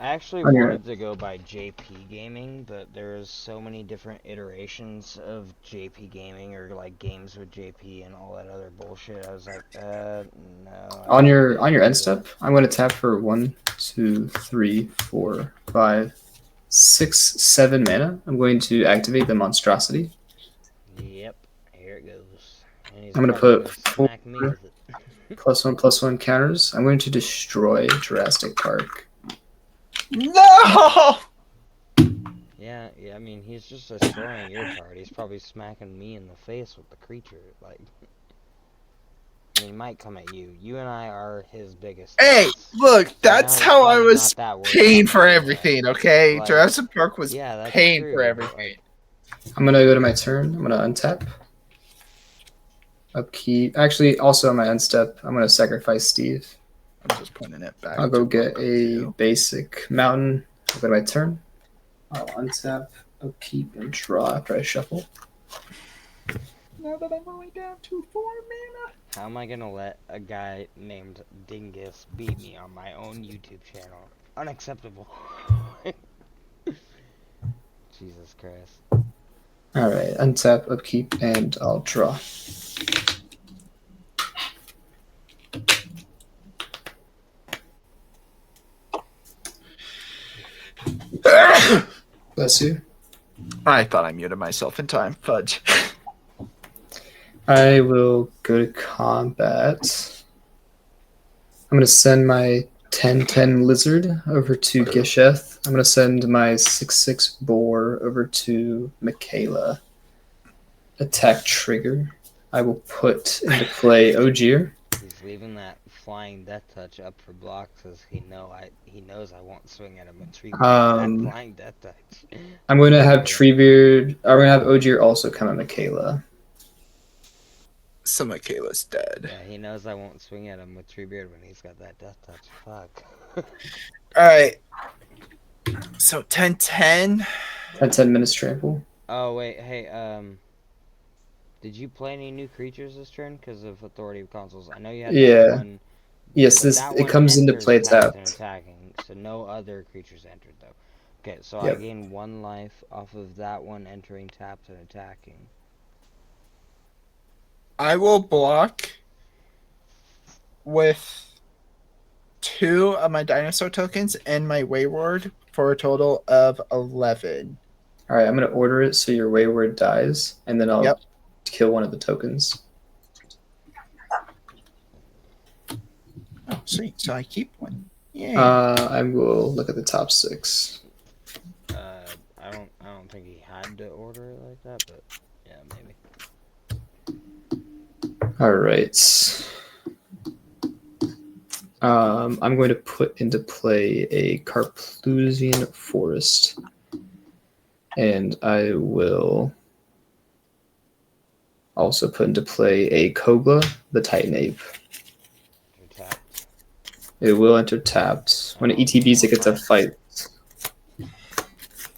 I actually On your- wanted to go by JP Gaming, but there's so many different iterations of JP Gaming, or like games with JP and all that other bullshit. I was like, no. On your end step, I'm going to tap for 1, 2, 3, 4, 5, 6, 7 mana. I'm going to activate the monstrosity. Yep, here it goes. And he's I'm gonna probably put smack me with it. +1/+1 counters. I'm going to destroy Jurassic Park. No! Yeah, I mean, he's just destroying your card. He's probably smacking me in the face with the creature. Like, I mean, he might come at you. You and I are his biggest Hey, threats. look, So that's he's how I probably was not that worried paying about for me, everything, okay? Like, Jurassic Park was yeah, that's paying true, for but, everything. like, I'm going to go to my turn. I'm going to untap. Upkeep. Actually, also on my end step, I'm going to sacrifice Steve. I'm just putting it back. I'll go to get what a we do. basic mountain. I'll go to my turn. I'll untap, upkeep, and draw after I shuffle. Now that I'm only down to 4 mana. how am I gonna let a guy named Dingus beat me on my own YouTube channel? Unacceptable. Jesus Christ. All right, untap, upkeep, and I'll draw. Bless you. I thought I muted myself in time. Fudge. I will go to combat. I'm going to send my 10/10 lizard over to Gisheth. I'm going to send my 6/6 boar over to Makayla. Attack trigger. I will put into play Ogier. He's leaving that flying death touch up for blocks because he knows I won't swing at him with tree that flying death touch. I'm going to have Treebeard. I'm going to have Ogier also come at Makayla. So Michaela's dead. Yeah, he knows I won't swing at him with Treebeard when he's got that death touch. Fuck. Alright. So 10-10. 10/10 minutes trample. Oh wait, hey, did you play any new creatures this turn because of Authority of Consoles? I know you had that one. Yes, but this that it one comes into enters play tapped and tapped. attacking, so no other creatures entered though. Okay, so Yep. I gain 1 life off of that one entering tapped and attacking. I will block with 2 of my dinosaur tokens and my wayward for a total of 11. All right, I'm going to order it so your wayward dies, and then I'll Yep. kill one of the tokens. Oh, sweet. So I keep one. Yay. I will look at the top 6. I don't think he had to order it like that, but yeah, maybe. All right. I'm going to put into play a Carplusian Forest, and I will also put into play a Kogla, the Titan Ape. You're tapped. It will enter tapped. When it ETBs, it gets a fight.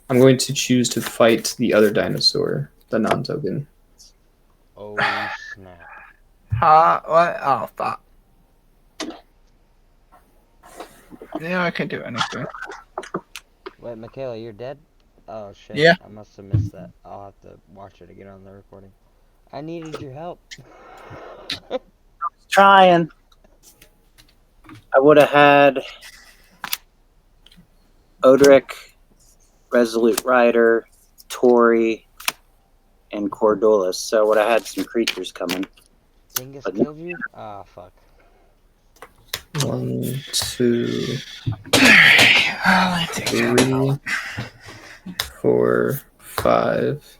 I'm going to choose to fight the other dinosaur, the non-token. Oh snap. What? Oh, fuck. Yeah, I can do anything. Wait, Makayla, you're dead? Oh shit. Yeah. I must have missed that. I'll have to watch it again on the recording. I needed your help. Trying. I would have had Odric, Resolute Rider, Tori, and Cordolis. So I would have had some creatures coming. Dingus But- killed you? Ah, fuck. 1, 2, I think 3, 4, 5,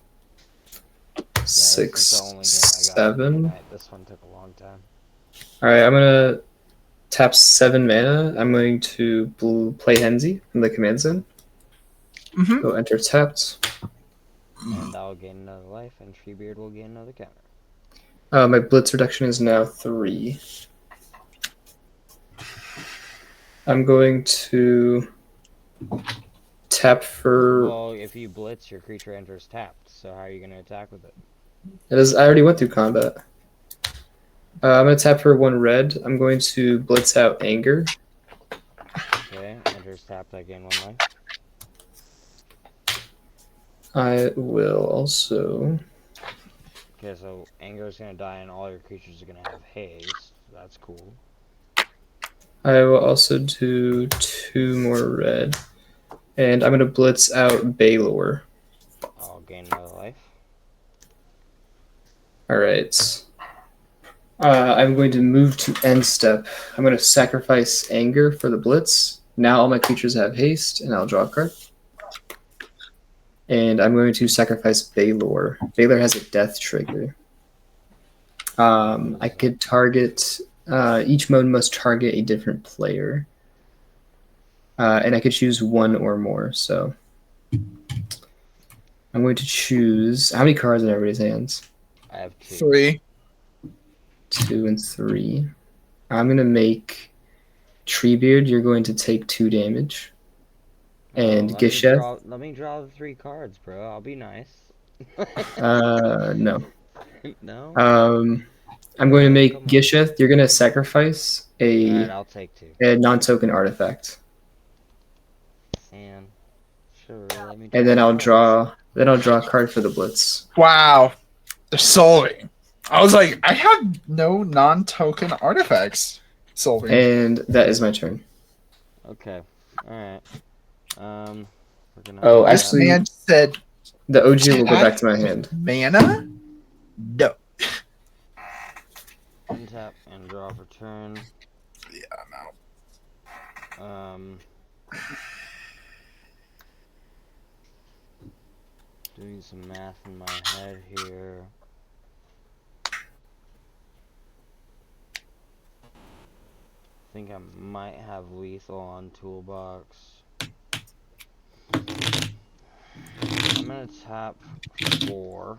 Yeah, this is 6, the only game I got 7. tonight. This one took a long time. Alright, I'm gonna tap 7 mana. I'm going to play Henzi in the command zone. Mhm. Go enter tapped. And I'll gain another life, and Treebeard will gain another counter. My blitz reduction is now 3. I'm going to tap for. Well, if you blitz, your creature enters tapped. So how are you going to attack with it? I already went through combat. I'm going to tap for 1 red. I'm going to blitz out Anger. Okay, enters tapped. I gain 1 life. I will also. Okay, so Anger is going to die, and all your creatures are going to have haste. That's cool. I will also do 2 more red. And I'm going to blitz out Baylor. I'll gain another life. Alright. I'm going to move to end step. I'm going to sacrifice Anger for the blitz. Now all my creatures have haste, and I'll draw a card. And I'm going to sacrifice Baylor. Baylor has a death trigger. I could target. Each mode must target a different player. And I could choose 1 or more. So I'm going to choose. How many cards in everybody's hands? I have 2. 3. 2 and 3. I'm going to make Treebeard. You're going to take 2 damage. And Gisheth. Let me draw the 3 cards, bro. I'll be nice. No. No? I'm going to make Come on. Gisheth. You're going to sacrifice Alright, I'll take 2. a non-token artifact. And sure, let me And then I'll cards. draw. Then I'll draw a card for the blitz. Wow. They're solving. I was like, I have no non-token artifacts. Solving. And that is my turn. Okay. Alright. We're gonna Oh, This actually, man said the OG will go back to my hand. mana? No. untap and draw for turn. Yeah, I'm out. Doing some math in my head here. I think I might have lethal on toolbox. I'm gonna tap 4.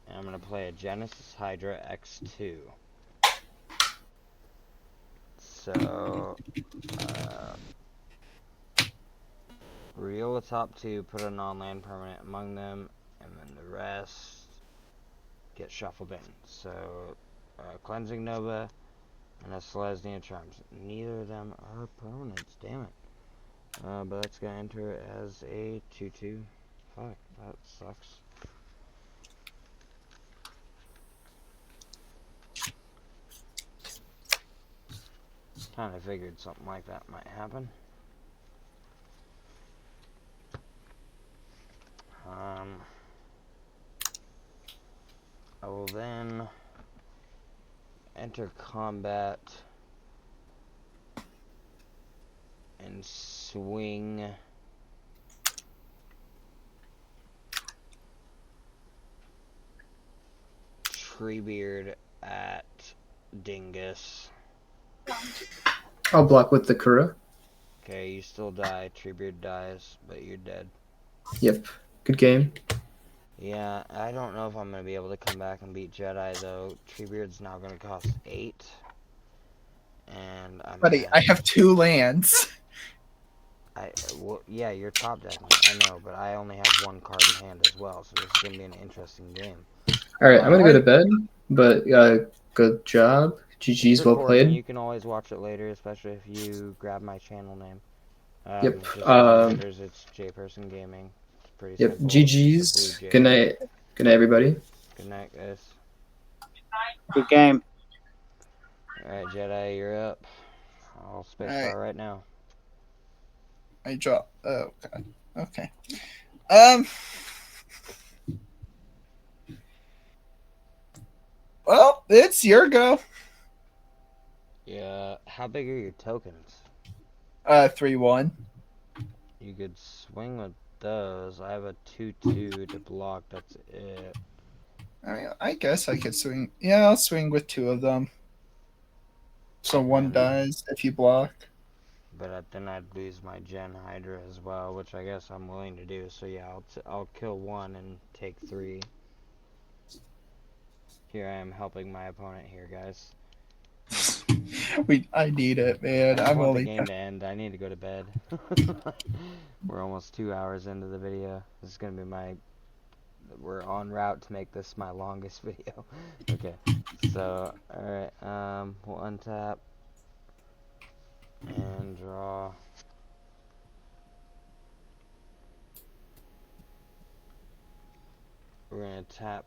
And I'm gonna play a Genesis Hydra X2. So, reveal the top 2, put a non-land permanent among them, and then the rest get shuffled in. So, Cleansing Nova and a Selesnya Charms. Neither of them are permanents, damn it. But that's gonna enter as a 2/2. Fuck, that sucks. Kinda figured something like that might happen. I will then enter combat and swing Treebeard at Dingus. I'll block with the Kura. Okay, you still die. Treebeard dies, but you're dead. Yep. Good game. Yeah, I don't know if I'm going to be able to come back and beat Jedi, though. Treebeard's now going to cost 8. And I'm Buddy, I have 2 lands. well, yeah, you're top decking, I know, but I only have 1 card in hand as well, so this is going to be an interesting game. Alright, I'm going to go to bed, but good job. GG's, well Recording, played. you can always watch it later, especially if you grab my channel name. Yep. Just reminders, it's J-Person Gaming. It's pretty Yep. simple. GG's. It's Blue J. Good night. Good night, everybody. Good night, guys. Good game. Alright, Jedi, you're up. I'll spacebar right now. I draw. Oh, God. Okay. Well, it's your go. Yeah. How big are your tokens? 3/1. You could swing with those. I have a 2/2 to block. That's it. I mean, I guess I could swing. Yeah, I'll swing with 2 of them. So one And dies if you block. but then I'd lose my Gen Hydra as well, which I guess I'm willing to do. So yeah, I'll kill one and take 3. Here I am helping my opponent here, guys. I need it, man. I just I'm want the only. game to end. I need to go to bed. We're almost 2 hours into the video. This is gonna be my. We're en route to make this my longest video. Okay, so all right. We'll untap and draw. We're gonna tap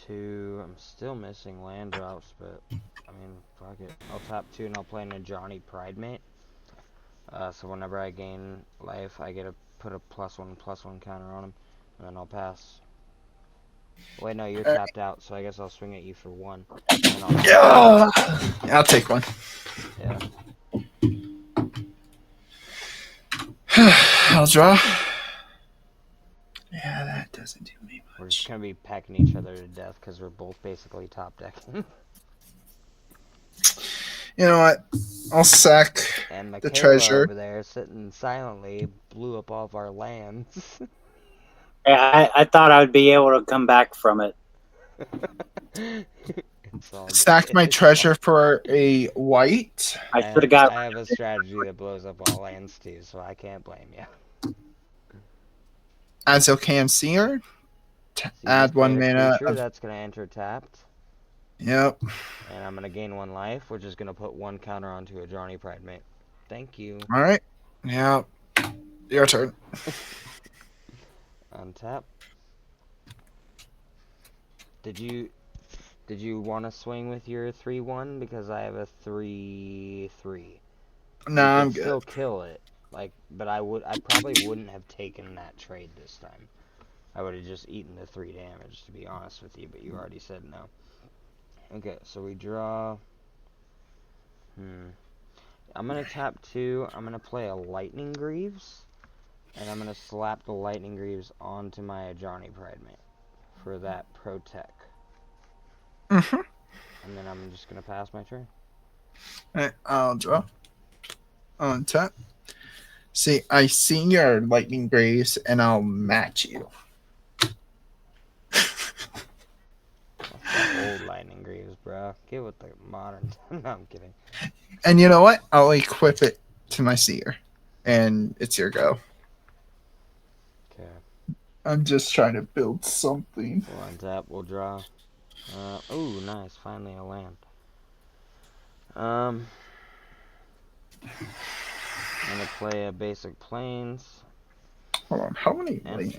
2. I'm still missing land drops, but I mean, fuck it. I'll tap 2 and I'll play in a Johnny Pridemate. So whenever I gain life, I get to put a +1/+1 counter on him, and then I'll pass. Wait, no, you're tapped out, so I guess I'll swing at you for 1. And Yeah, I'll take one. Yeah. I'll draw. Yeah, that doesn't do me We're just much. gonna be pecking each other to death because we're both basically top decking. You know what? I'll sack And the Makayla treasure. over there, sitting silently, blew up all of our lands. Yeah, I thought I'd be able to come back from it. It's all Sack my it's treasure all- for a white. I should have got. I have a strategy that blows up all lands too, so I can't blame you. Azilcan Seer. So you Add just 1 played a mana. creature that's gonna enter tapped, Yep. and I'm gonna gain 1 life, which is gonna put 1 counter onto a Johnny Pridemate. Thank you. All right. Yep. Your turn. Untap. Did you want to swing with your 3/1 because I have a 3/3? No, You I'm could good. still kill it, but I probably wouldn't have taken that trade this time. I would have just eaten the 3 damage, to be honest with you, but you already said no. Okay, so we draw. I'm gonna tap 2. I'm gonna play a Lightning Greaves, and I'm gonna slap the Lightning Greaves onto my Johnny Pridemate for that Protect. Mm-hmm. And then I'm just gonna pass my turn. All right, I'll draw. On tap. See, I see your lightning graves, and I'll match you. That's the old Lightning Greaves, bro. Get with the modern. No, I'm kidding. And you know what? I'll equip it to my seer, and it's your go. Okay. I'm just trying to build something. We'll untap. We'll draw. Oh, nice. Finally a land. I'm gonna play a basic plains. Hold on, how many And lands?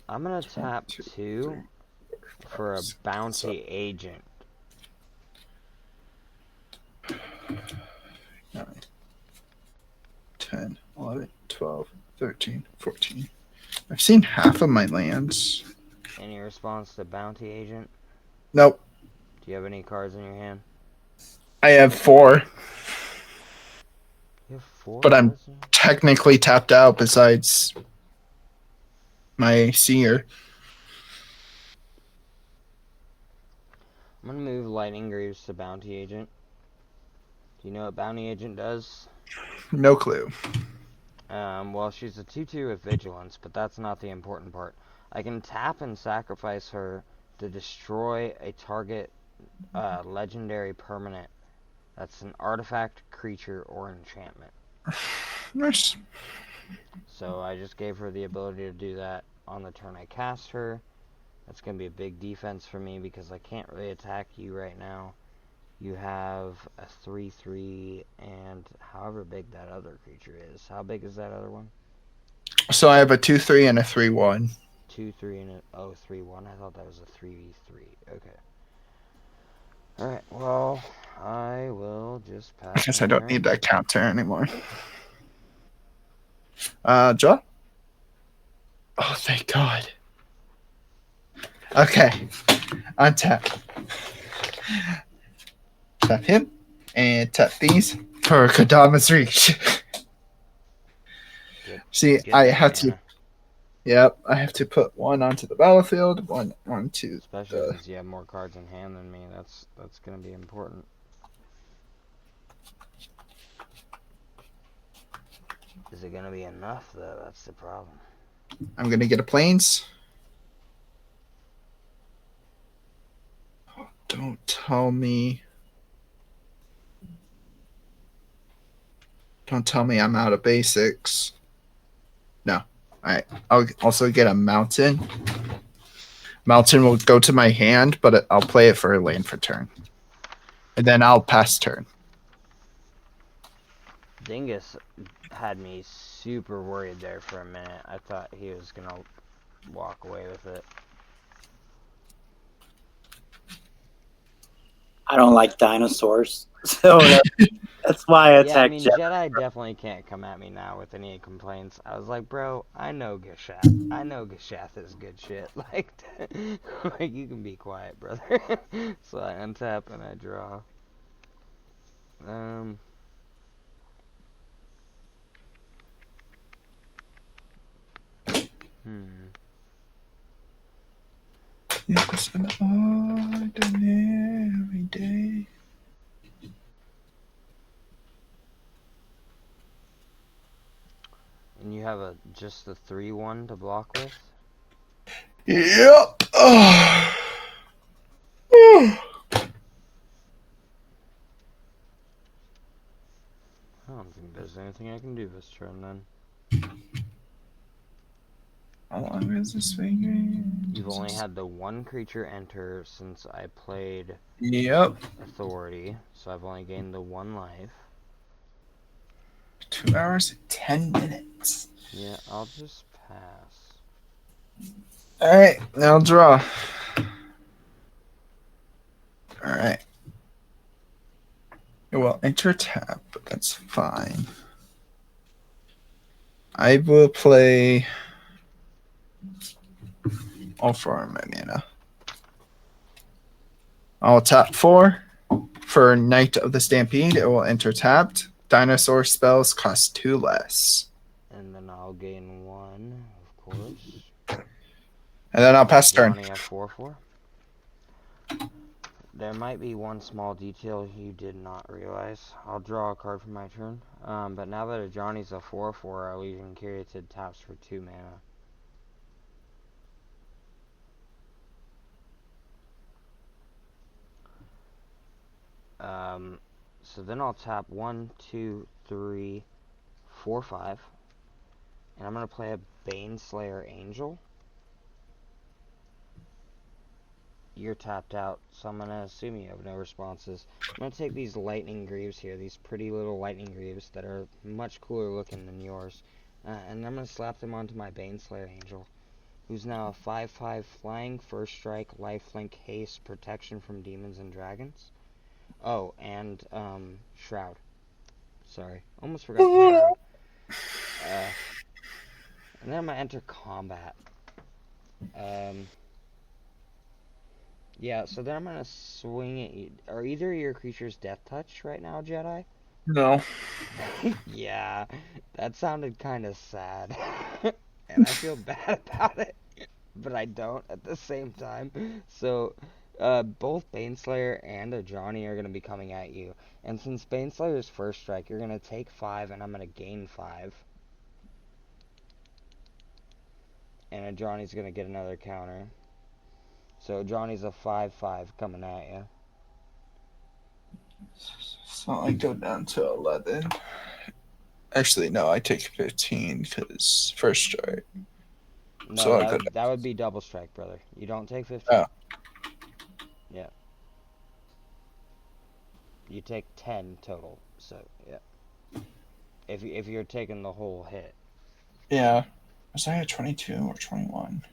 I'm gonna tap 2 3, 4, for a 5, bounty agent. 9, 10, 11, 12, 13, 14. I've seen half of my lands. Any response to bounty agent? Nope. Do you have any cards in your hand? I have 4, You have 4 but I'm cards in your hand? technically tapped out besides my seer. I'm gonna move Lightning Greaves to bounty agent. Do you know what bounty agent does? No clue. Well, she's a 2/2 with vigilance, but that's not the important part. I can tap and sacrifice her to destroy a target legendary permanent that's an artifact, creature, or enchantment. Nice. So I just gave her the ability to do that on the turn I cast her. That's going to be a big defense for me because I can't really attack you right now. You have a 3/3 and however big that other creature is. How big is that other one? So I have a 2/3 and a 3/1. 2/3 and a 3/1. I thought that was a 3/3. Okay. Alright, well, I will just I pass guess my I don't turn. need that counter anymore. Draw. Oh, thank God. Okay. Untap. Tap him. And tap these for Kodama's Reach. Get, See, get I that have to. mana. Yep, I have to put one onto the battlefield, one onto Especially the. since you have more cards in hand than me. That's gonna be important. Is it gonna be enough though? That's the problem. I'm gonna get a planes. Don't tell me. Don't tell me I'm out of basics. No. Alright. I'll also get a mountain. Mountain will go to my hand, but I'll play it for a land for turn. And then I'll pass turn. Dingus had me super worried there for a minute. I thought he was gonna walk away with it. I don't like dinosaurs, so that's why I Yeah, I attacked mean, Jeff. Jedi definitely can't come at me now with any complaints. I was like, bro, I know Gishath. I know Gishath is good shit. Like, like you can be quiet, brother. So I untap and I draw. It's an ordinary day. And you have just the 3/1 to block with? Yep. I don't think there's anything I can do this turn then. How long is this thing? You've only had the one creature enter since I played Yep. Authority, so I've only gained the 1 life. 2 hours and 10 minutes. Yeah, I'll just pass. Alright, now draw. Alright. It will enter tap, but that's fine. I will play all 4 of my mana. I'll tap 4 for Knight of the Stampede. It will enter tapped. Dinosaur spells cost 2 less. And then I'll gain 1, of course. And then I'll pass turn. Johnny a 4/4. There might be one small detail you did not realize. I'll draw a card for my turn. But now that a Johnny's a 4/4, our Legion Curated taps for 2 mana. So then I'll tap 1, 2, 3, 4, 5. And I'm going to play a Baneslayer Angel. You're tapped out, so I'm going to assume you have no responses. I'm going to take these Lightning Greaves here, these pretty little Lightning Greaves that are much cooler looking than yours. And I'm going to slap them onto my Baneslayer Angel, who's now a 5/5 flying, first strike, lifelink, haste, protection from demons and dragons. Oh, and Shroud. Sorry, almost forgot the Shroud. And then I'm gonna enter combat. Yeah, so then I'm gonna swing it. Are either of your creatures Death Touch right now, Jedi? No. Yeah, that sounded kind of sad. And I feel bad about it, but I don't at the same time. So, both Baneslayer and a Johnny are going to be coming at you. And since Baneslayer's first strike, you're going to take 5, and I'm going to gain 5. And a Johnny's going to get another counter. So Johnny's a 5/5 coming at you. So I go down to 11. Actually, no, I take 15 because first strike. No, So that would be double strike, brother. You don't take 15. Oh. Yeah. You take 10 total. So yeah. If you're taking the whole hit. Yeah. Was I at 22 or 21?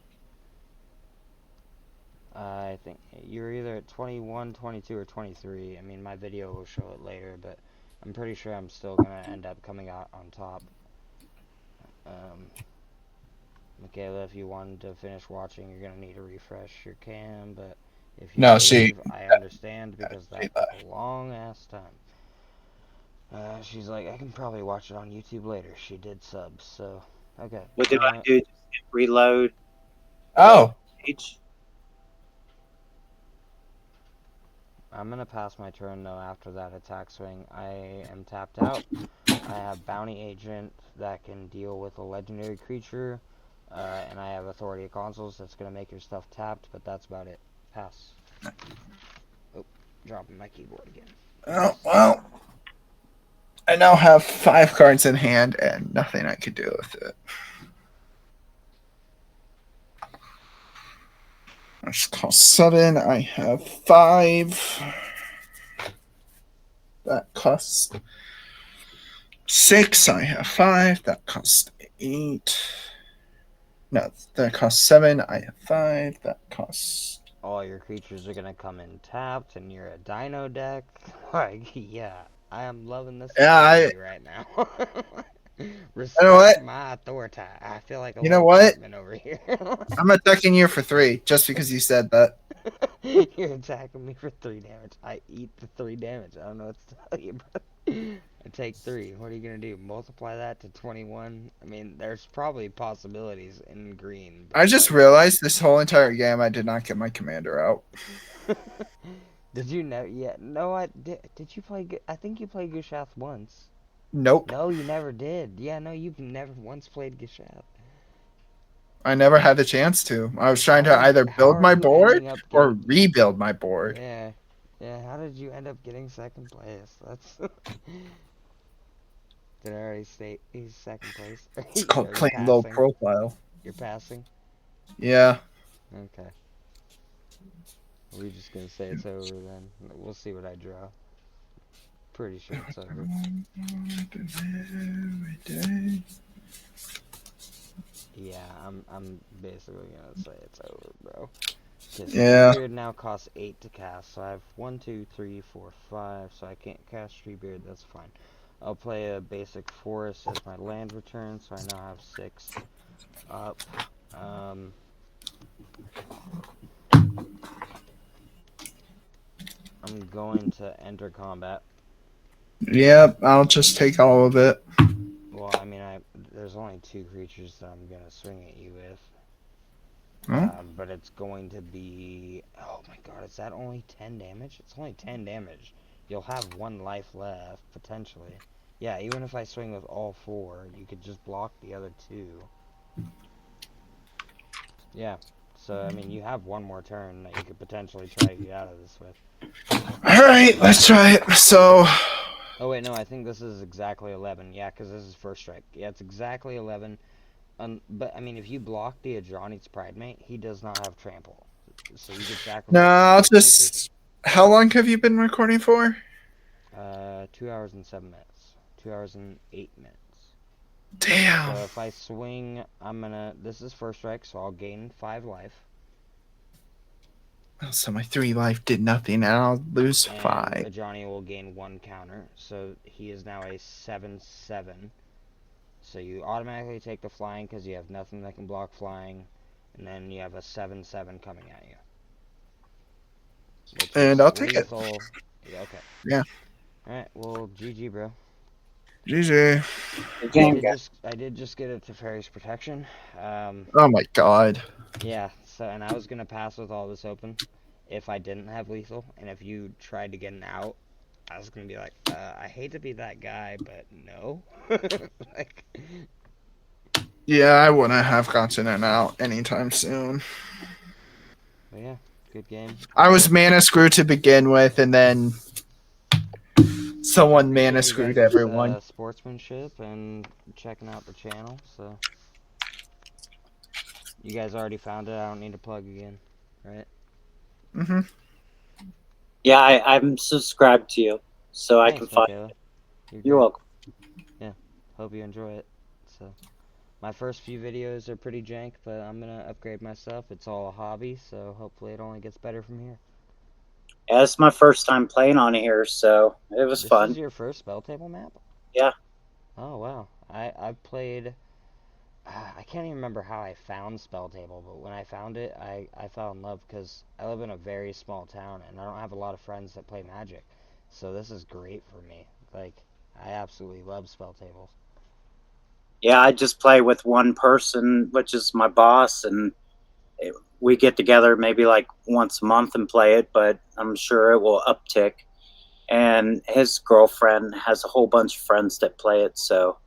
I think you're either at 21, 22, or 23. I mean, my video will show it later, but I'm pretty sure I'm still going to end up coming out on top. Makayla, if you wanted to finish watching, you're going to need to refresh your cam, but If you No, leave, I understand because she that took a long ass time. She's like, I can probably watch it on YouTube later. She did subs, so okay. What did I do? Just hit reload Oh, page. I'm gonna pass my turn though after that attack swing. I am tapped out. I have Bounty Agent that can deal with a legendary creature, and I have Authority of Consuls that's gonna make your stuff tapped, but that's about it. Pass. Oh, dropping my keyboard again. oh, well. I now have 5 cards in hand and nothing I could do with it. That's cost 7. I have 5. That costs 6. I have 5. That costs 8. No, that costs 7. I have 5. That costs. All your creatures are gonna come in tapped, and you're a Dino deck. Like, yeah, I am loving this Yeah, strategy right now. You know what? Respect my authority. I feel like a You know little what? Cartman over here. I'm attacking you for 3 just because you said that. You're attacking me for 3 damage. I eat the 3 damage. I don't know what to tell you, bro. I take 3. What are you gonna do? Multiply that to 21? I mean, there's probably possibilities in green. I just like, realized this whole entire game I did not get my commander out. Did you know? Yeah, no, I did. Did you play? I think you played Gushath once. Nope. No, you never did. Yeah, no, you've never once played Gushath. I never had the chance to. I was trying to either How build are my you board ending up or getting? rebuild my board. Yeah, yeah. How did you end up getting second place? That's. Did I already state he's second place? It's called Are you playing low passing? profile. You're passing. Yeah. Okay. We're just gonna say it's over then. We'll see what I draw. Pretty sure it's over. Yeah, I'm basically gonna say it's over, bro. Because Yeah. Treebeard now costs 8 to cast, so I have 1, 2, 3, 4, 5, so I can't cast Treebeard, that's fine. I'll play a basic forest as my land return, so I now have 6 up. I'm going to enter combat. Yep, I'll just take all of it. Well, I mean, there's only 2 creatures that I'm gonna swing at you with. Huh? But it's going to be... Oh my god, is that only 10 damage? It's only 10 damage. You'll have 1 life left, potentially. Yeah, even if I swing with all 4, you could just block the other 2. Yeah, so, I mean, you have 1 more turn that you could potentially try to get out of this with. Alright, let's try it. So... Oh wait, no, I think this is exactly 11. Yeah, because this is first strike. Yeah, it's exactly 11. But, I mean, if you block the Ajani's Pridemate, he does not have trample. So you could sacrifice... No, I'll those creatures. just... How long have you been recording for? 2 hours and 7 minutes. 2 hours and 8 minutes. Damn. So if I swing, I'm gonna... This is first strike, so I'll gain 5 life. So my 3 life did nothing, and I'll lose And 5. Ajani will gain 1 counter. So he is now a 7/7. So you automatically take the flying because you have nothing that can block flying. And then you have a 7/7 coming at you. And I'll take it. Yeah, okay. Yeah. Alright, well, GG, bro. GG. I did just get a Teferi's Protection. Oh my god. Yeah, so, and I was gonna pass with all this open if I didn't have lethal, and if you tried to get an out, I was gonna be like, I hate to be that guy, but no. Like, Yeah, I wouldn't have gotten it out anytime soon. but yeah, good game. I was mana screwed to begin with, and then someone Appreciate mana you screwed guys' everyone. sportsmanship and checking out the channel, so. You guys already found it, I don't need to plug again, right? Mm-hmm. Yeah, I'm subscribed to you, so I can Thanks, find. Makayla. You're great. welcome. Hope you enjoy it. So, my first few videos are pretty jank, but I'm gonna upgrade myself. It's all a hobby, so hopefully it only gets better from here. Yeah, it's my first time playing on here, so it was fun. This is your first Spelltable map? Yeah. Oh wow. I've played. I can't even remember how I found Spelltable, but when I found it, I fell in love because I live in a very small town and I don't have a lot of friends that play Magic. So this is great for me. Like, I absolutely love Spelltables. Yeah, I just play with one person, which is my boss, and we get together maybe like once a month and play it, but I'm sure it will uptick. And his girlfriend has a whole bunch of friends that play it, so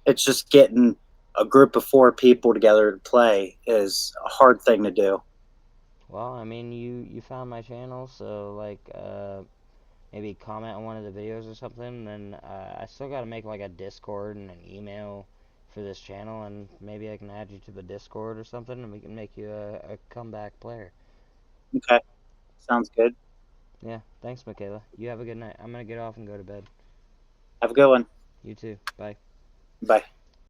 it's just getting a group of 4 people together to play is a hard thing to do. Well, I mean, you found my channel, so like maybe comment on one of the videos or something. Then I still got to make like a Discord and an email for this channel, and maybe I can add you to the Discord or something, and we can make you a comeback player. Okay, sounds good. Yeah, thanks, Makayla. You have a good night. I'm gonna get off and go to bed. Have a good one. You too. Bye. Bye.